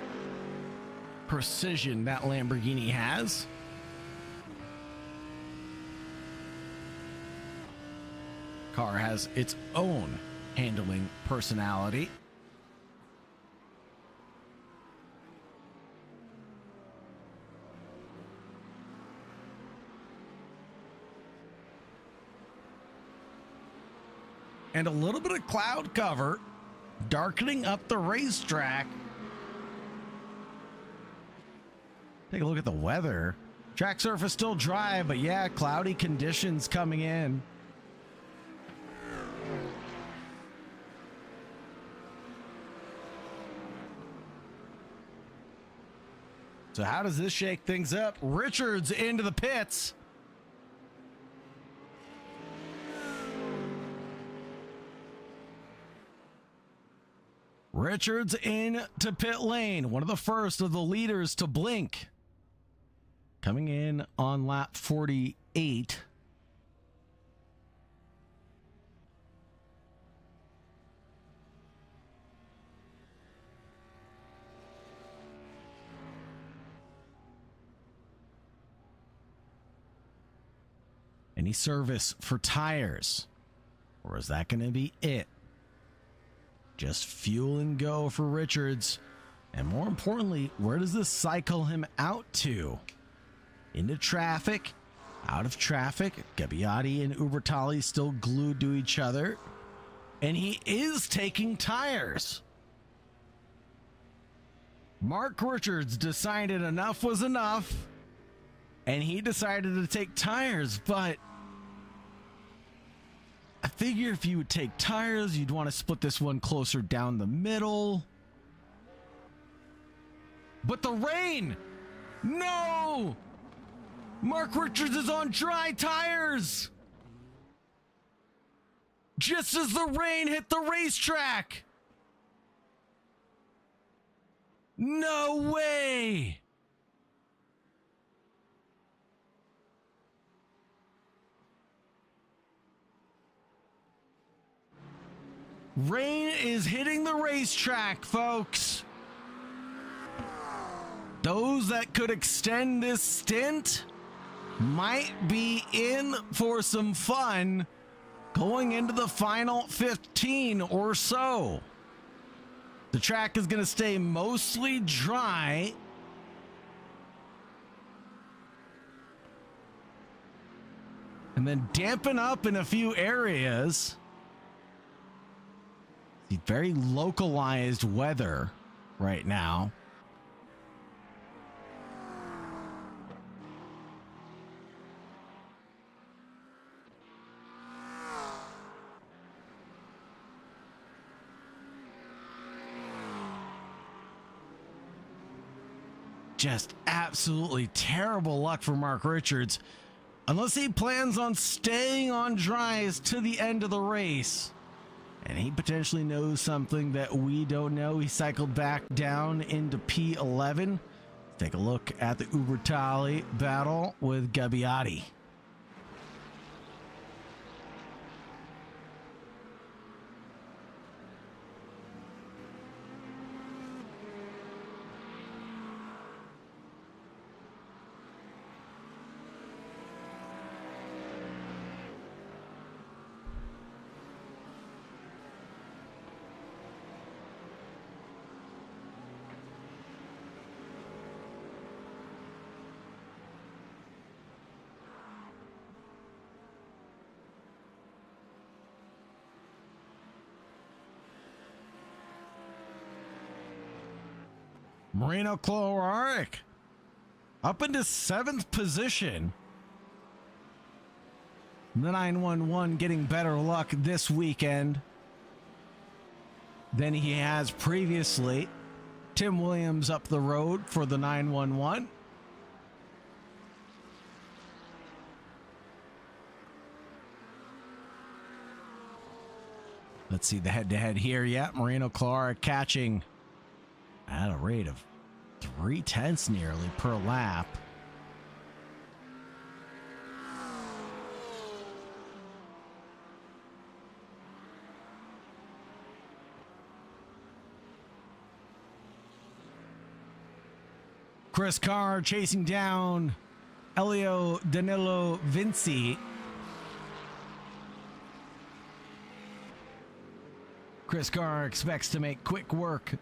precision that Lamborghini has. Car has its own handling personality. And a little bit of cloud cover darkening up the racetrack. Take a look at the weather. Track surface still dry, but yeah, cloudy conditions coming in. So how does this shake things up? Richards into the pits. Richards into pit lane, one of the first of the leaders to blink. Coming in on lap 48. Any service for tires? Or is that going to be it? Just fuel and go for Richards. And more importantly, where does this cycle him out to? Into traffic, out of traffic. Gabbiati and Ubertali still glued to each other. And he is taking tires. Mark Richards decided enough was enough. And he decided to take tires, but I figure if you would take tires, you'd want to split this one closer down the middle. But the rain! No! Mark Richards is on dry tires! Just as the rain hit the racetrack! No way! Rain is hitting the racetrack, folks. Those that could extend this stint might be in for some fun going into the final 15 or so. The track is going to stay mostly dry. And then dampen up in a few areas. Very localized weather right now. Just absolutely terrible luck for Mark Richards, unless he plans on staying on dries to the end of the race. And he potentially knows something that we don't know. He cycled back down into P11. Take a look at the Ubertali battle with Gabbiati. Marino Chloraric up into 7th position. The 911 getting better luck this weekend than he has previously. Tim Williams up the road for the 911. Let's see the head-to-head here. Yeah, Marino Chloraric catching at a rate of 0.3 nearly per lap. Chris Carr chasing down Elio Danilo Vinci. Chris Carr expects to make quick work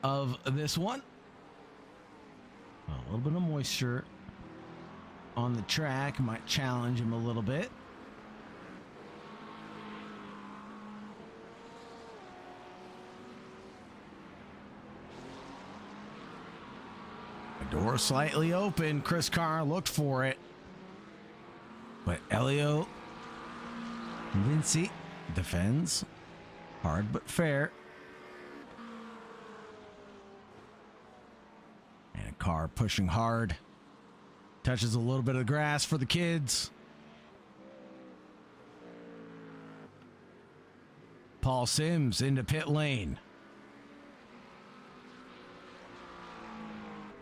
of this one. A little bit of moisture on the track might challenge him a little bit. The door slightly open. Chris Carr looked for it, but Elio Vinci defends hard but fair. And Carr pushing hard. Touches a little bit of the grass for the kids. Paul Sims into pit lane.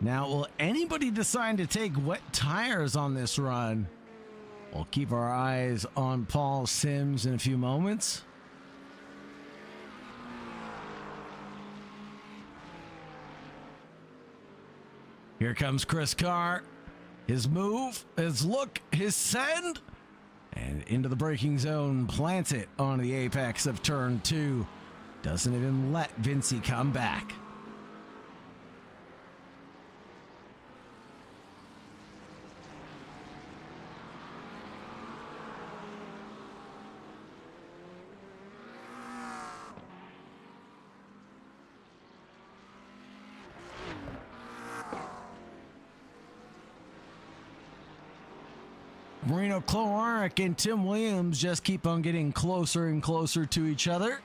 Now, will anybody decide to take wet tires on this run? We'll keep our eyes on Paul Sims in a few moments. Here comes Chris Carr. His move, his look, his send. And into the braking zone, plants it on the apex of turn 2. Doesn't even let Vincey come back. Marino Cloarek and Tim Williams just keep on getting closer and closer to each other.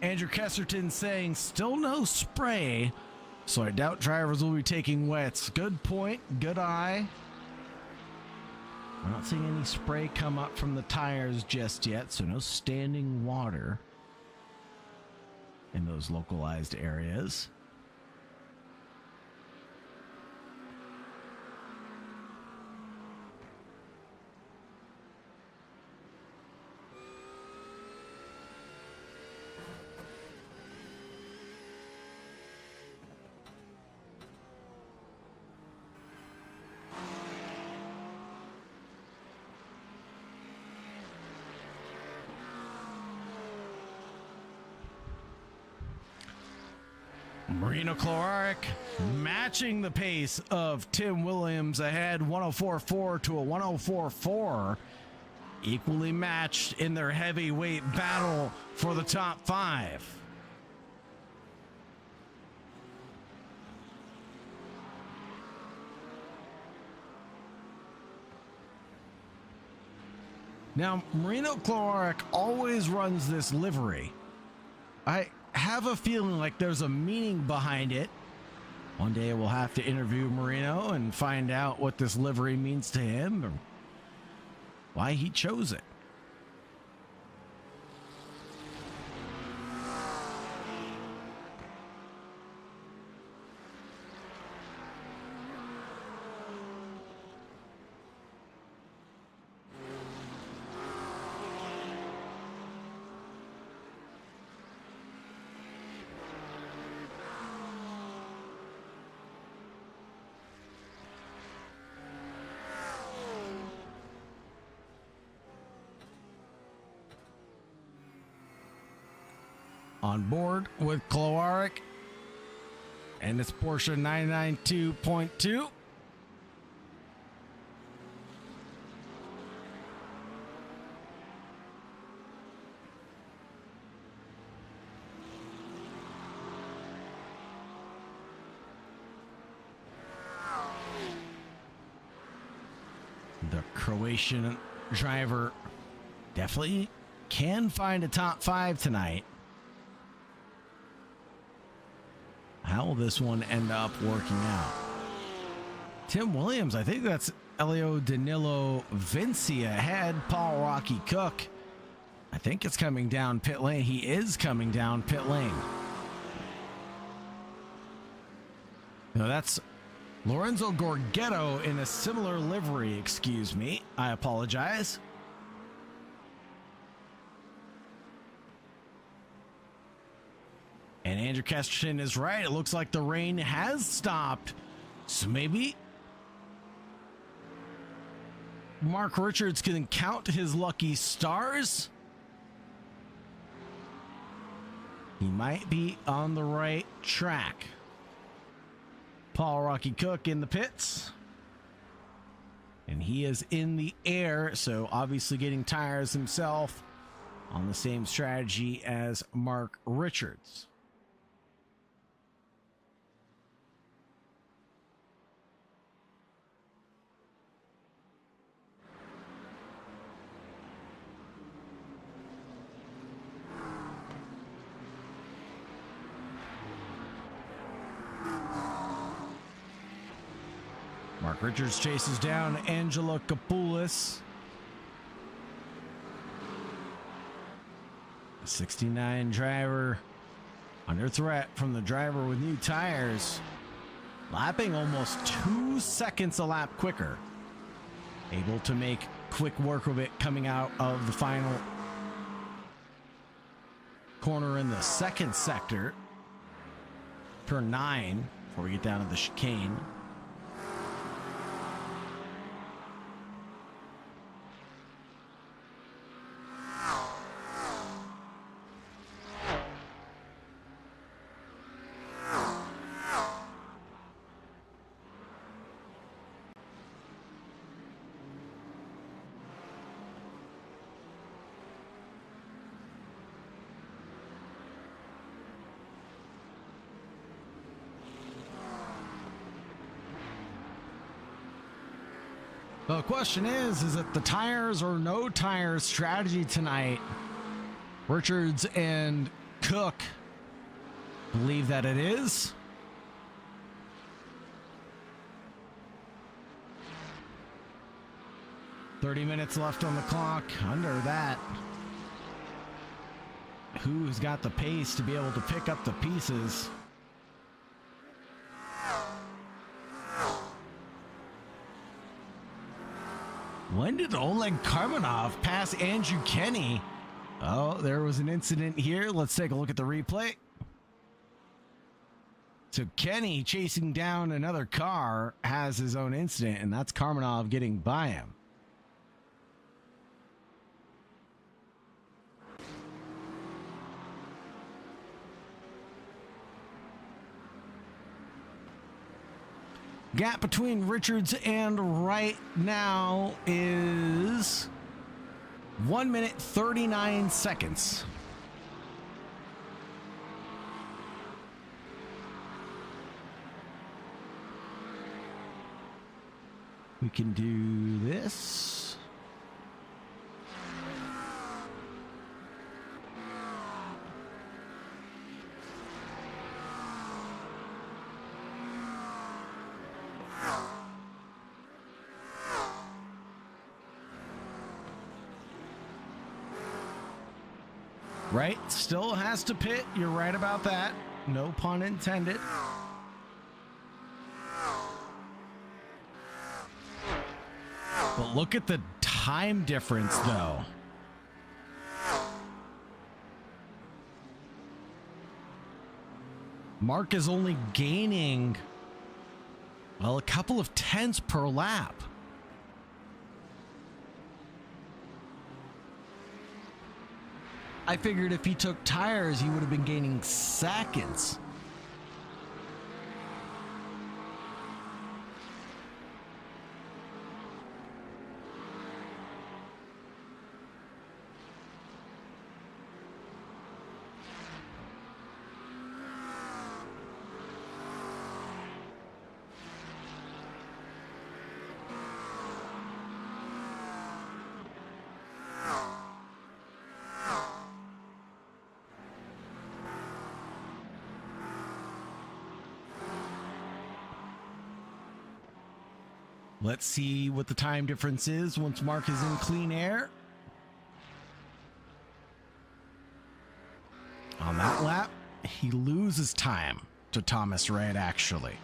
Andrew Kesterton saying still no spray, so I doubt drivers will be taking wets. Good point, good eye. We're not seeing any spray come up from the tires just yet, so no standing water in those localized areas. Marino Cloarek matching the pace of Tim Williams ahead 104.4 to a 104.4. Equally matched in their heavyweight battle for the top 5. Now, Marino Cloarek always runs this livery. I have a feeling like there's a meaning behind it. One day we'll have to interview Marino and find out what this livery means to him or why he chose it. On board with Cloarek and its Porsche 992.2. The Croatian driver definitely can find a top 5 tonight. How will this one end up working out? Tim Williams, I think that's Elio Danilo Vincia ahead. Paul Rocky Cook, I think it's coming down pit lane. He is coming down pit lane. No, that's Lorenzo Gorgetto in a similar livery. Excuse me. I apologize. And Andrew Kesterton is right. It looks like the rain has stopped. So maybe Mark Richards can count his lucky stars. He might be on the right track. Paul Rocky Cook in the pits. And he is in the air, so obviously getting tires himself on the same strategy as Mark Richards. Richards chases down Angela Kapoulis. The 69 driver under threat from the driver with new tires, lapping almost 2 seconds a lap quicker. Able to make quick work of it coming out of the final corner in the second sector. Turn 9 before we get down to the chicane. The question is it the tires or no tires strategy tonight? Richards and Cook believe that it is. "30 minutes left on the clock." Under that, who's got the pace to be able to pick up the pieces? When did Oleg Karmanov pass Andrew Kenny? Oh, there was an incident here. Let's take a look at the replay. So Kenny, chasing down another car, has his own incident, and that's Karmanov getting by him. Gap between Richards and Wright now is 1 minute 39 seconds. We can do this. Right, still has to pit. You're right about that. No pun intended. But look at the time difference, though. Mark is only gaining, well, a couple of tenths per lap. I figured if he took tires, he would have been gaining seconds. Let's see what the time difference is once Mark is in clean air. On that lap, he loses time to Thomas Red, actually.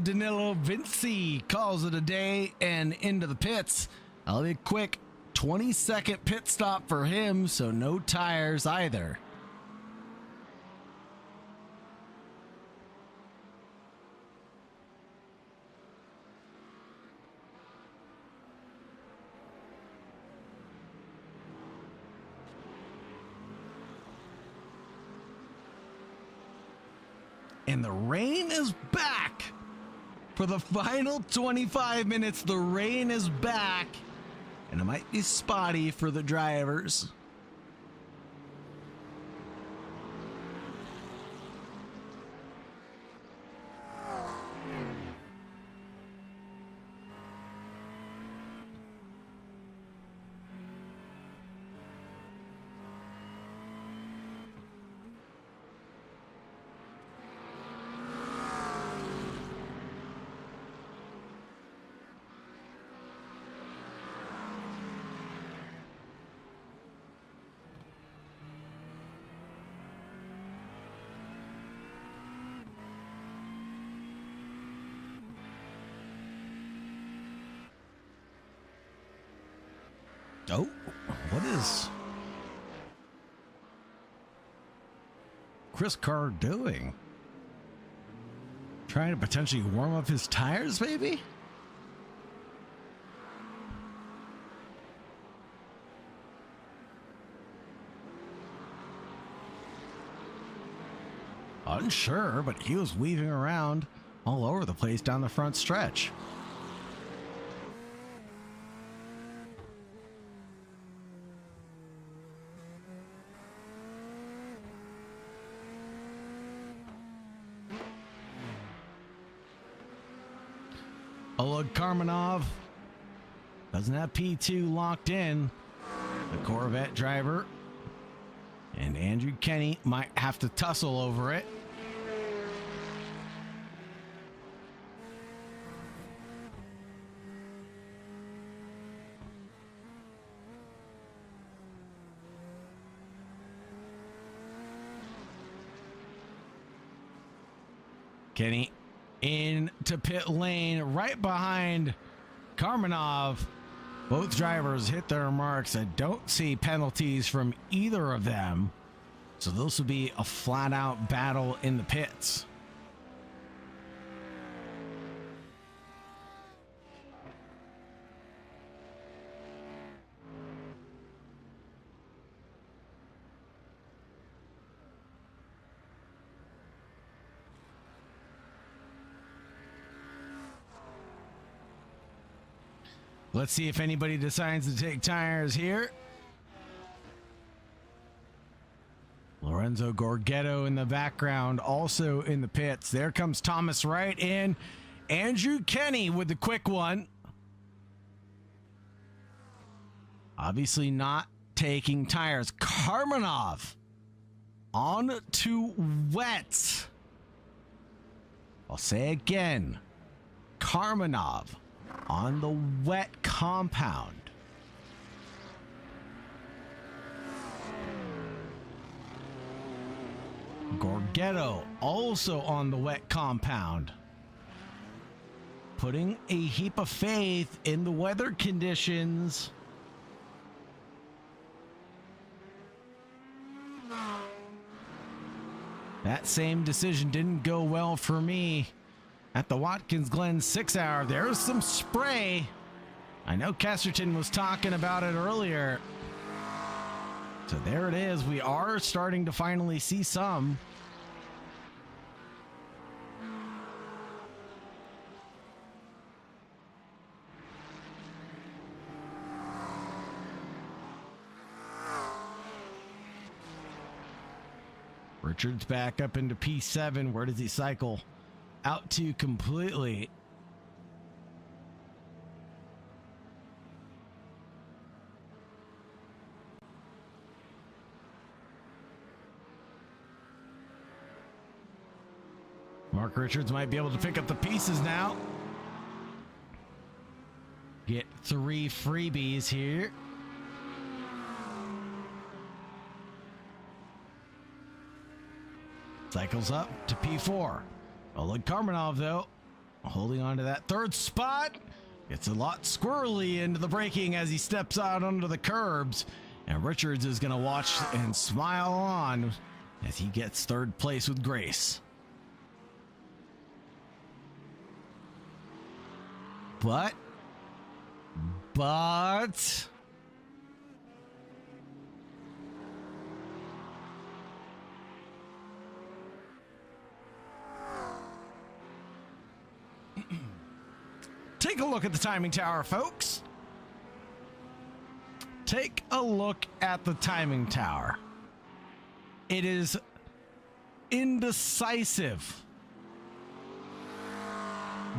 Danilo Vinci calls it a day and into the pits. I'll be a quick 20-second pit stop for him, so no tires either. And the rain is back. For the final 25 minutes, the rain is back, and it might be spotty for the drivers. Oh, what is Chris Carr doing? Trying to potentially warm up his tires, maybe? Unsure, but he was weaving around all over the place down the front stretch. Oleg Karmanov doesn't have P2 locked in. The Corvette driver and Andrew Kenny might have to tussle over it. Kenny into pit lane right behind Karmanov. Both drivers hit their marks. I don't see penalties from either of them. So this will be a flat out battle in the pits. Let's see if anybody decides to take tires here. Lorenzo Gorgetto in the background, also in the pits. There comes Thomas Wright in. Andrew Kenny with the quick one. Obviously not taking tires. Karmanov on to wet. I'll say again. Karmanov on the wet compound. Gorgetto also on the wet compound. Putting a heap of faith in the weather conditions. That same decision didn't go well for me at the Watkins Glen 6 hour. There's some spray. I know Kesterton was talking about it earlier. So there it is. We are starting to finally see some. Richards back up into P7. Where does he cycle out to completely? Mark Richards might be able to pick up the pieces now. Get 3 freebies here. Cycles up to P4. Oleg Karmanov, though, holding on to that third spot. Gets a lot squirrely into the braking as he steps out under the curbs. And Richards is going to watch and smile on as he gets third place with grace. But take a look at the timing tower, folks. Take a look at the timing tower. It is indecisive.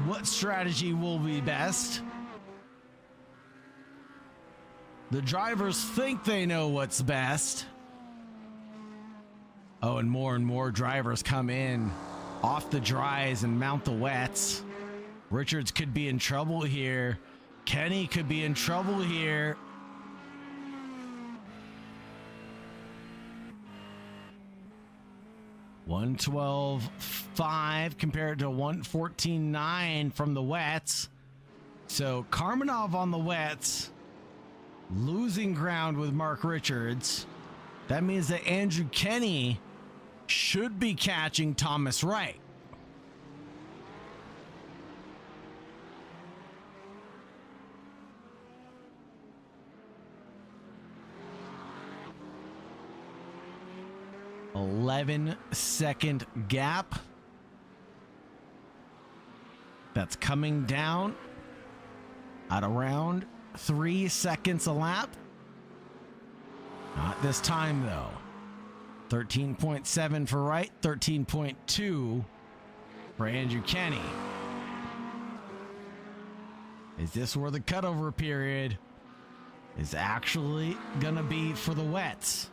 What strategy will be best? The drivers think they know what's best. Oh, and more drivers come in off the dries and mount the wets. Richards could be in trouble here. Kenny could be in trouble here. $112.5 compared to $114.9 from the wets. So Karmanov on the wets, losing ground with Mark Richards. That means that Andrew Kenny should be catching Thomas Wright. $11-second gap. That's coming down at around 3 seconds a lap. Not this time, though. 13.7 for Wright, 13.2 for Andrew Kenny. Is this where the cutover period is actually going to be for the wets?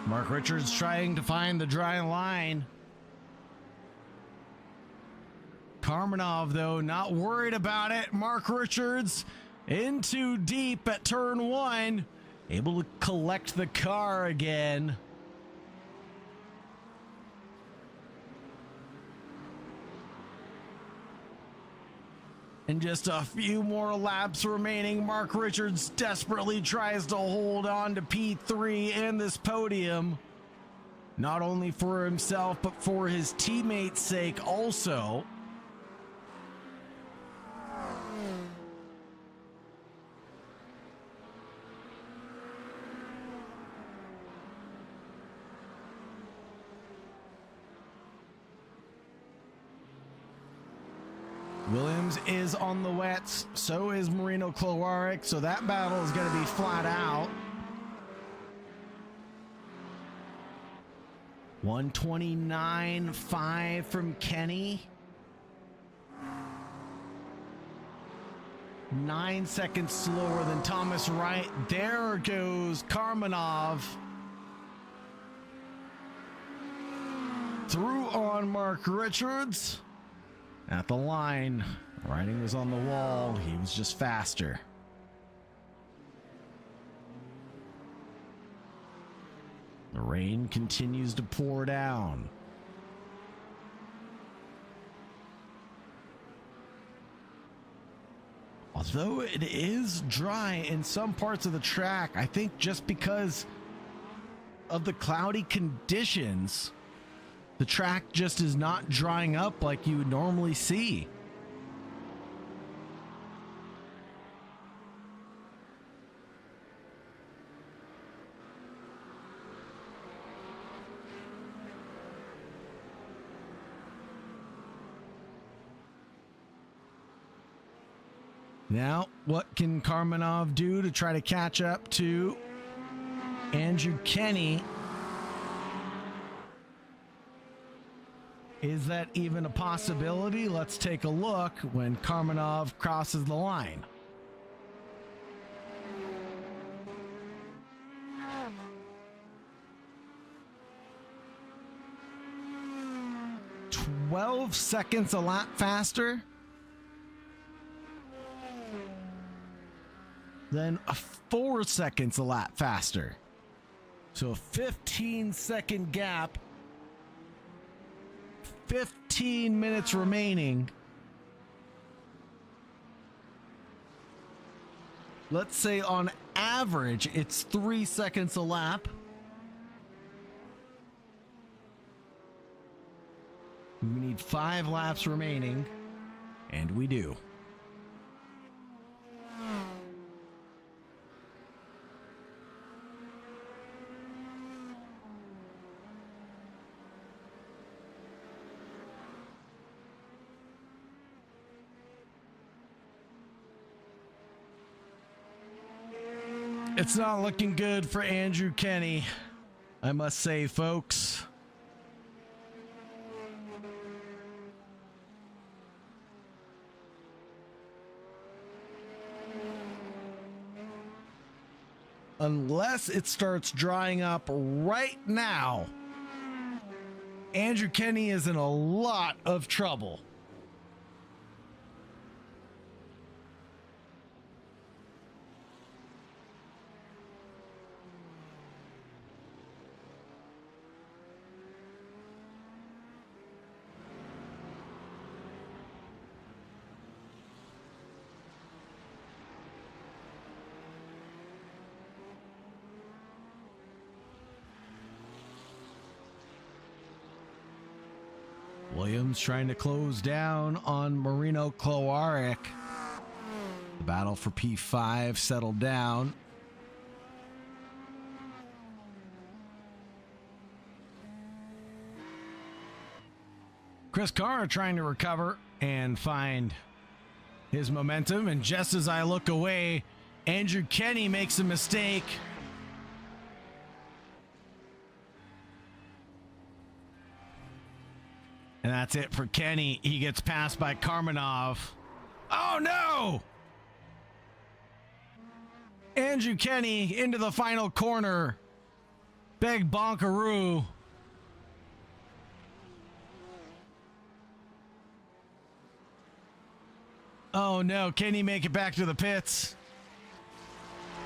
Mark Richards trying to find the dry line. Karmanov, though, not worried about it. Mark Richards in too deep at turn one. Able to collect the car again. And just a few more laps remaining. Mark Richards desperately tries to hold on to P3 and this podium. Not only for himself, but for his teammates' sake also. Williams is on the wets, so is Marino Klowarek, so that battle is going to be flat out. 129.5 from Kenny. 9 seconds slower than Thomas Wright. There goes Karmanov. Through on Mark Richards. At the line, writing was on the wall. He was just faster. The rain continues to pour down. Although it is dry in some parts of the track, I think just because of the cloudy conditions, the track just is not drying up like you would normally see. Now, what can Karmanov do to try to catch up to Andrew Kenny? Is that even a possibility? Let's take a look when Karmanov crosses the line. "12 seconds a lap faster than 4 seconds a lap faster. So a 15-second gap. 15 minutes remaining. Let's say on average it's 3 seconds a lap. We need 5 laps remaining, and we do. It's not looking good for Andrew Kenny, I must say, folks. Unless it starts drying up right now, Andrew Kenny is in a lot of trouble. Williams trying to close down on Marino Kloarek. The battle for P5 settled down. Chris Carr trying to recover and find his momentum, and just as I look away, Andrew Kenny makes a mistake. And that's it for Kenny. He gets passed by Karmanov. Oh no! Andrew Kenny into the final corner. Big bonkaroo. Oh no, can he make it back to the pits?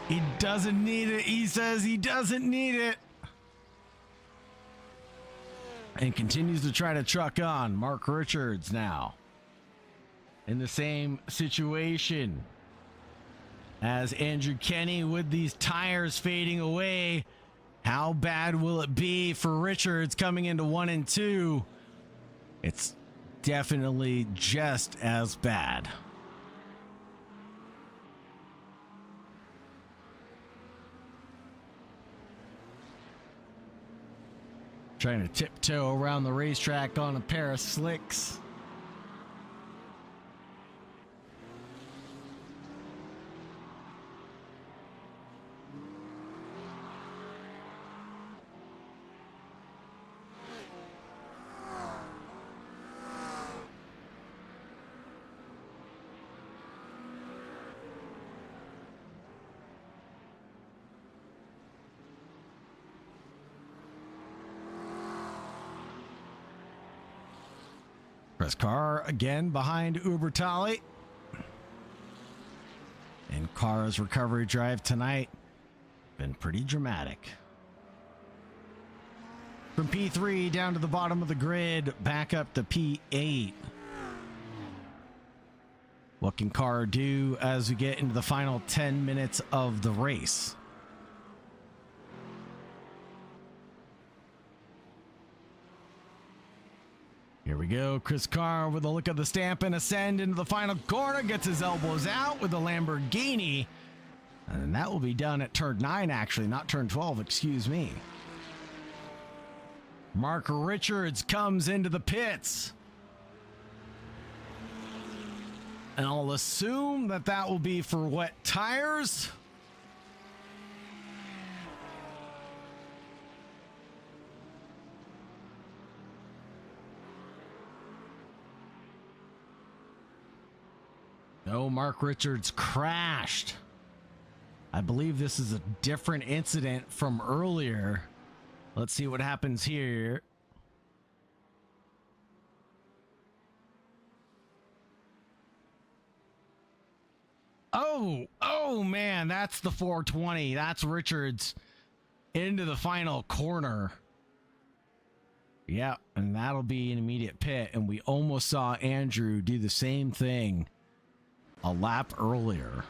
He doesn't need it. He says he doesn't need it. And continues to try to truck on. Mark Richards now in the same situation as Andrew Kenny with these tires fading away. How bad will it be for Richards coming into 1 and 2? It's definitely just as bad. Trying to tiptoe around the racetrack on a pair of slicks. Chris Carr again behind Ubertali. And Carr's recovery drive tonight been pretty dramatic. From P3 down to the bottom of the grid, back up to P8. What can Carr do as we get into the final 10 minutes of the race? Here we go. Chris Carr with a look at the stamp and ascend into the final corner. Gets his elbows out with the Lamborghini. And that will be done at turn 9, actually, not turn 12, excuse me. Mark Richards comes into the pits. And I'll assume that that will be for wet tires. No, Mark Richards crashed. I believe this is a different incident from earlier. Let's see what happens here. Oh man, that's the 420. That's Richards into the final corner. Yeah, and that'll be an immediate pit. And we almost saw Andrew do the same thing a lap earlier.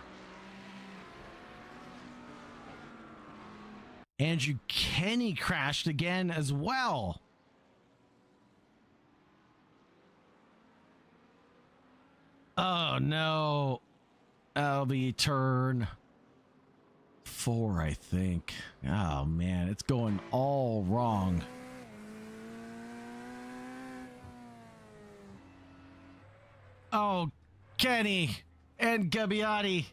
Andrew Kenny crashed again as well. Oh no. That'll be turn 4, I think. Oh man, it's going all wrong. Oh, Kenny and Gabbiati.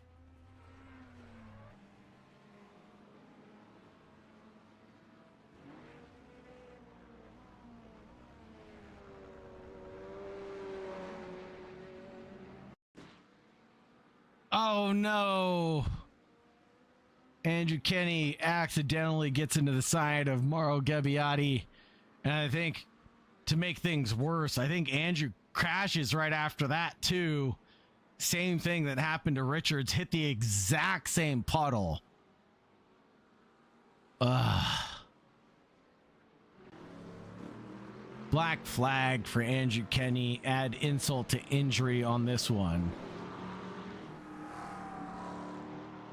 Oh no. Andrew Kenny accidentally gets into the side of Mauro Gabbiati. And I think to make things worse, I think Andrew crashes right after that too. Same thing that happened to Richards, hit the exact same puddle. Black flag for Andrew Kenny. Add insult to injury on this one.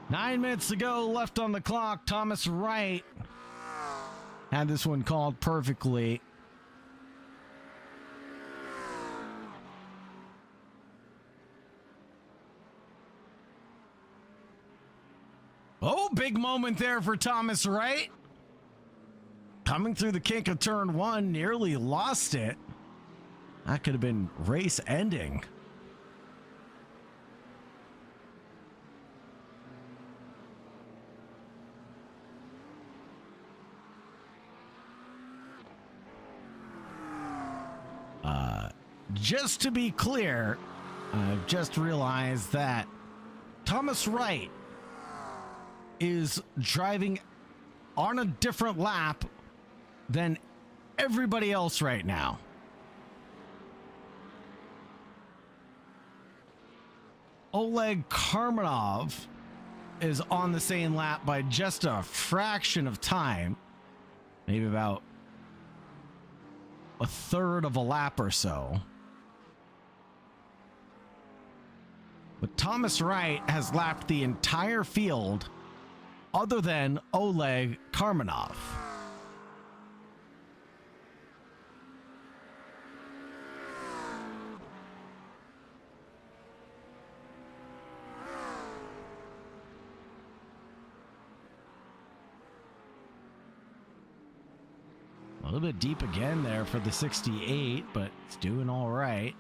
9 minutes to go left on the clock. Thomas Wright had this one called perfectly. Oh, big moment there for Thomas Wright. Coming through the kink of turn one, nearly lost it. That could have been race ending. Just to be clear, I've just realized that Thomas Wright is driving on a different lap than everybody else right now. Oleg Karmanov is on the same lap by just a fraction of time, maybe about a third of a lap or so. But Thomas Wright has lapped the entire field other than Oleg Karmanov. A little bit deep again there for the 68, but it's doing all right.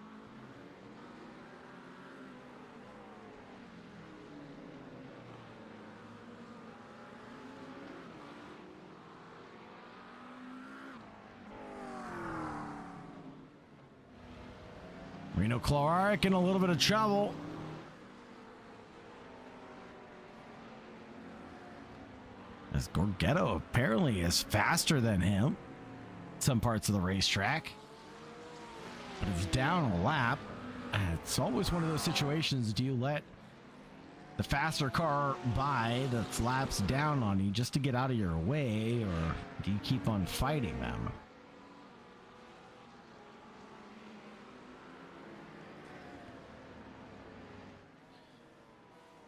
Reno Clark in a little bit of trouble. As Gorgetto apparently is faster than him. Some parts of the racetrack, but it's down a lap. It's always one of those situations. Do you let the faster car by that's laps down on you just to get out of your way, or do you keep on fighting them?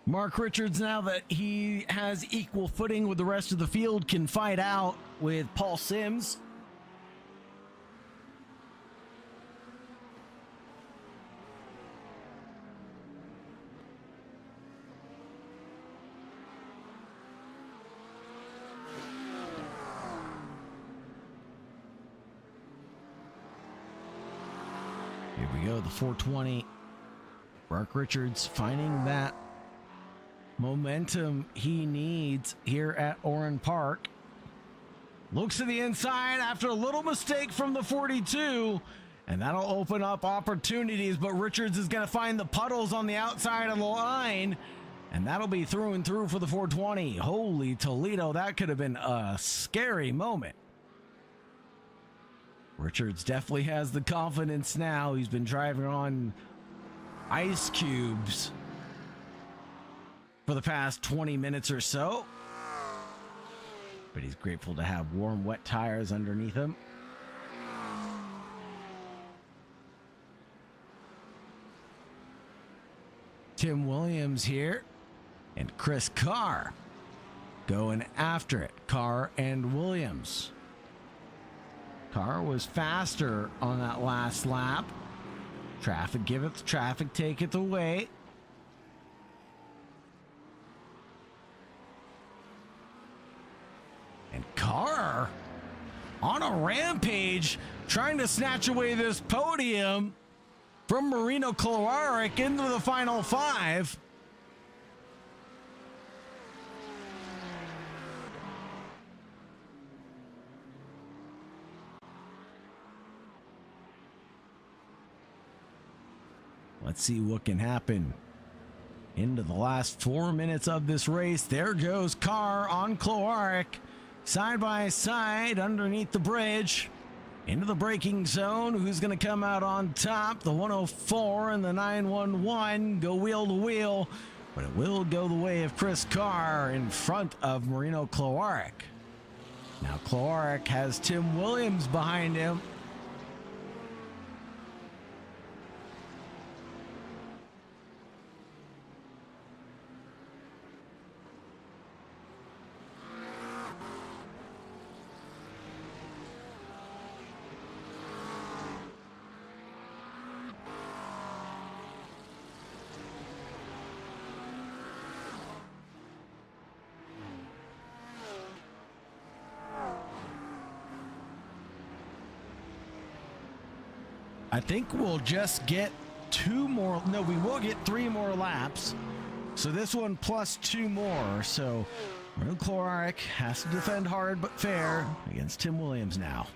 Mark Richards, now that he has equal footing with the rest of the field, can fight out with Paul Sims. Here we go, the 420. Mark Richards finding that momentum he needs here at Oran Park. Looks to the inside after a little mistake from the 42, and that'll open up opportunities, but Richards is going to find the puddles on the outside of the line, and that'll be through and through for the 420. Holy Toledo, that could have been a scary moment. Richards definitely has the confidence now. He's been driving on ice cubes for the past 20 minutes or so, but he's grateful to have warm, wet tires underneath him. Tim Williams here and Chris Carr going after it. Carr and Williams. Carr was faster on that last lap. Traffic giveth, traffic taketh away. And Carr on a rampage, trying to snatch away this podium from Marino Kolaric into the final five. Let's see what can happen. into the last 4 minutes of this race. There goes Carr on Cloaric, side by side underneath the bridge. Into the braking zone. Who's going to come out on top? The 104 and the 911 go wheel to wheel, but it will go the way of Chris Carr in front of Marino Cloaric. Now Cloaric has Tim Williams behind him. I think we'll just get two more. No, we will get 3 more laps. So this one plus 2 more. So Marino Cloaric has to defend hard but fair against Tim Williams now.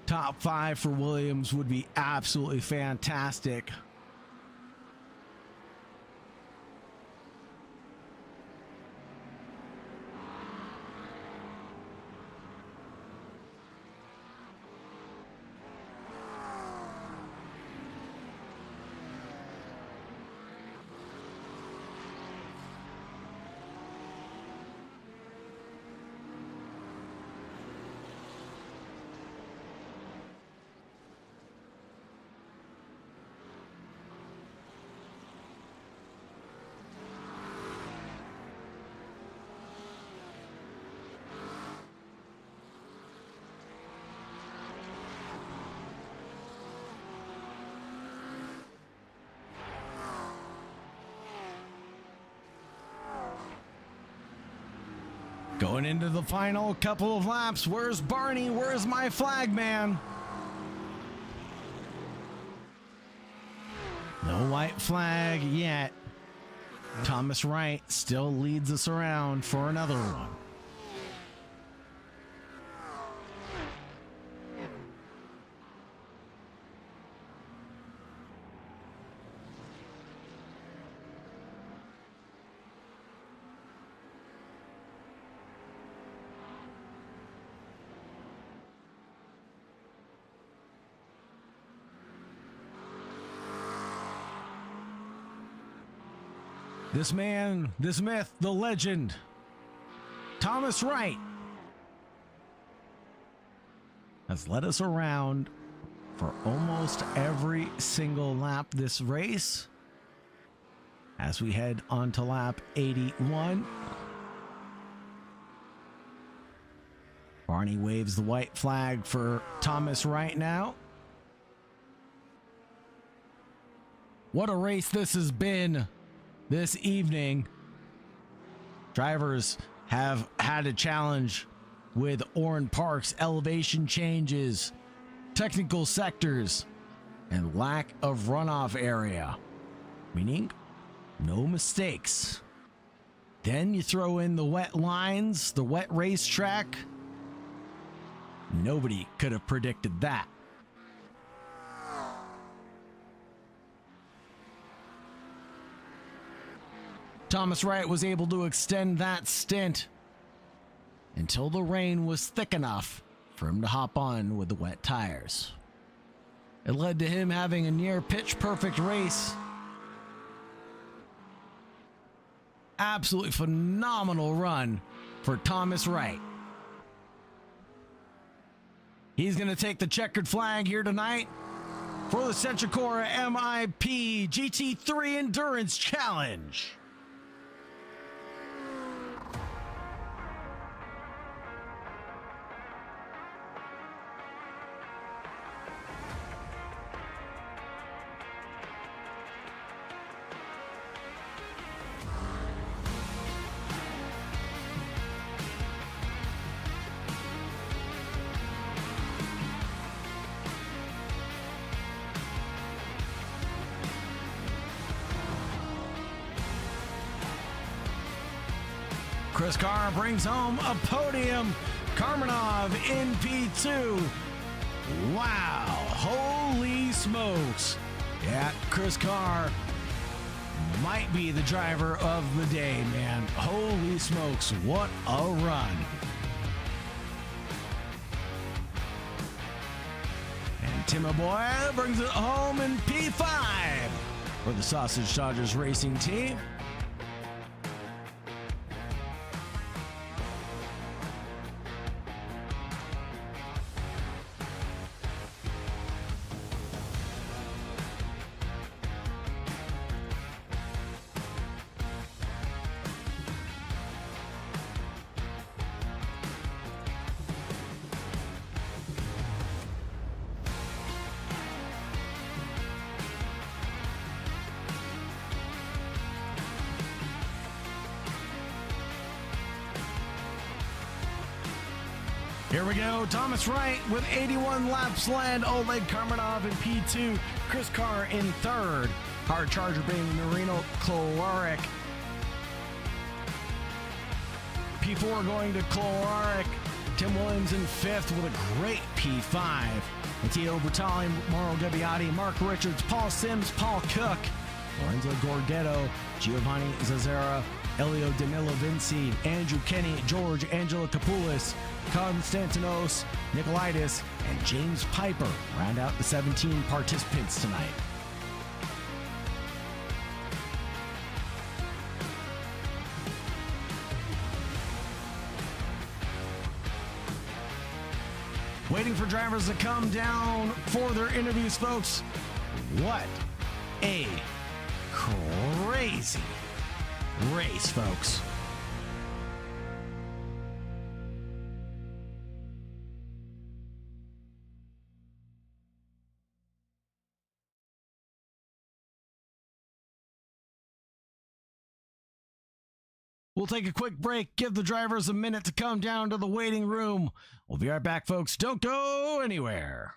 Top 5 for Williams would be absolutely fantastic. Going into the final couple of laps. Where's Barney? Where's my flag man? No white flag yet. Thomas Wright still leads us around for another one. This man, this myth, the legend, Thomas Wright, has led us around for almost every single lap this race. As we head on to lap 81, Barney waves the white flag for Thomas Wright now. What a race this has been. This evening, drivers have had a challenge with Oran Park's elevation changes, technical sectors, and lack of runoff area, meaning no mistakes. Then you throw in the wet lines, the wet racetrack. Nobody could have predicted that. Thomas Wright was able to extend that stint until the rain was thick enough for him to hop on with the wet tires. It led to him having a near pitch perfect race. Absolutely phenomenal run for Thomas Wright. He's going to take the checkered flag here tonight for the SentriCore MIP GT3 Endurance Challenge. Chris Carr brings home a podium. Karmanov in P2. Wow. Holy smokes. Yeah, Chris Carr might be the driver of the day, man. Holy smokes. What a run. And Timmy Boy brings it home in P5 for the Sausage Dodgers Racing team. Here we go. Thomas Wright with 81 laps led. Oleg Karmanov in P2. Chris Carr in third. Hard Charger being Marino Kolarek. P4 going to Kolarek. Tim Williams in fifth with a great P5. Matteo Bertali, Mauro Gabbiati, Mark Richards, Paul Sims, Paul Cook, Lorenzo Gorgetto, Giovanni Zazzera, Elio Danilo Vinci, Andrew Kenny, George Angela Kapoulis, Konstantinos Nikolaitis, and James Piper round out the 17 participants tonight. Waiting for drivers to come down for their interviews, folks. What a crazy race, folks. We'll take a quick break, give the drivers a minute to come down to the waiting room. We'll be right back, folks. Don't go anywhere.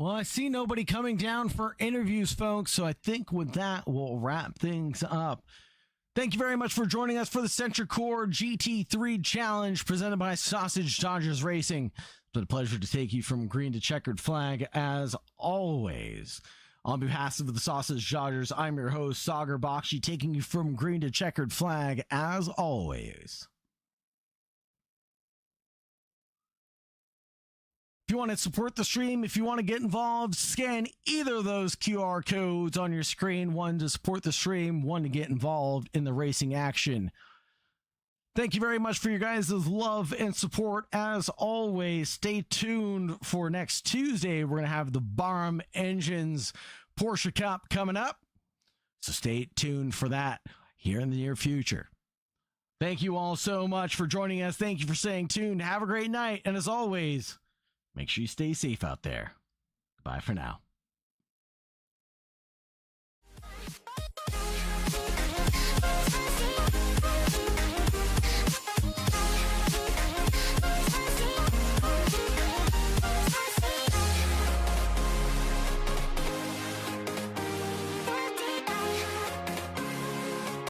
Well, I see nobody coming down for interviews, folks, so I think with that, we'll wrap things up. Thank you very much for joining us for the SentriCore GT3 Challenge presented by Sausage Dodgers Racing. It's been a pleasure to take you from green to checkered flag, as always. On behalf of the Sausage Dodgers, I'm your host, Sagar Bakshi, taking you from green to checkered flag, as always. If you want to support the stream, if you want to get involved, scan either of those QR codes on your screen. One to support the stream, one to get involved in the racing action. Thank you very much for your guys' love and support. As always, stay tuned for next Tuesday. We're going to have the Barham Engines Porsche Cup coming up. So stay tuned for that here in the near future. Thank you all so much for joining us. Thank you for staying tuned. Have a great night. And as always, make sure you stay safe out there. Bye for now.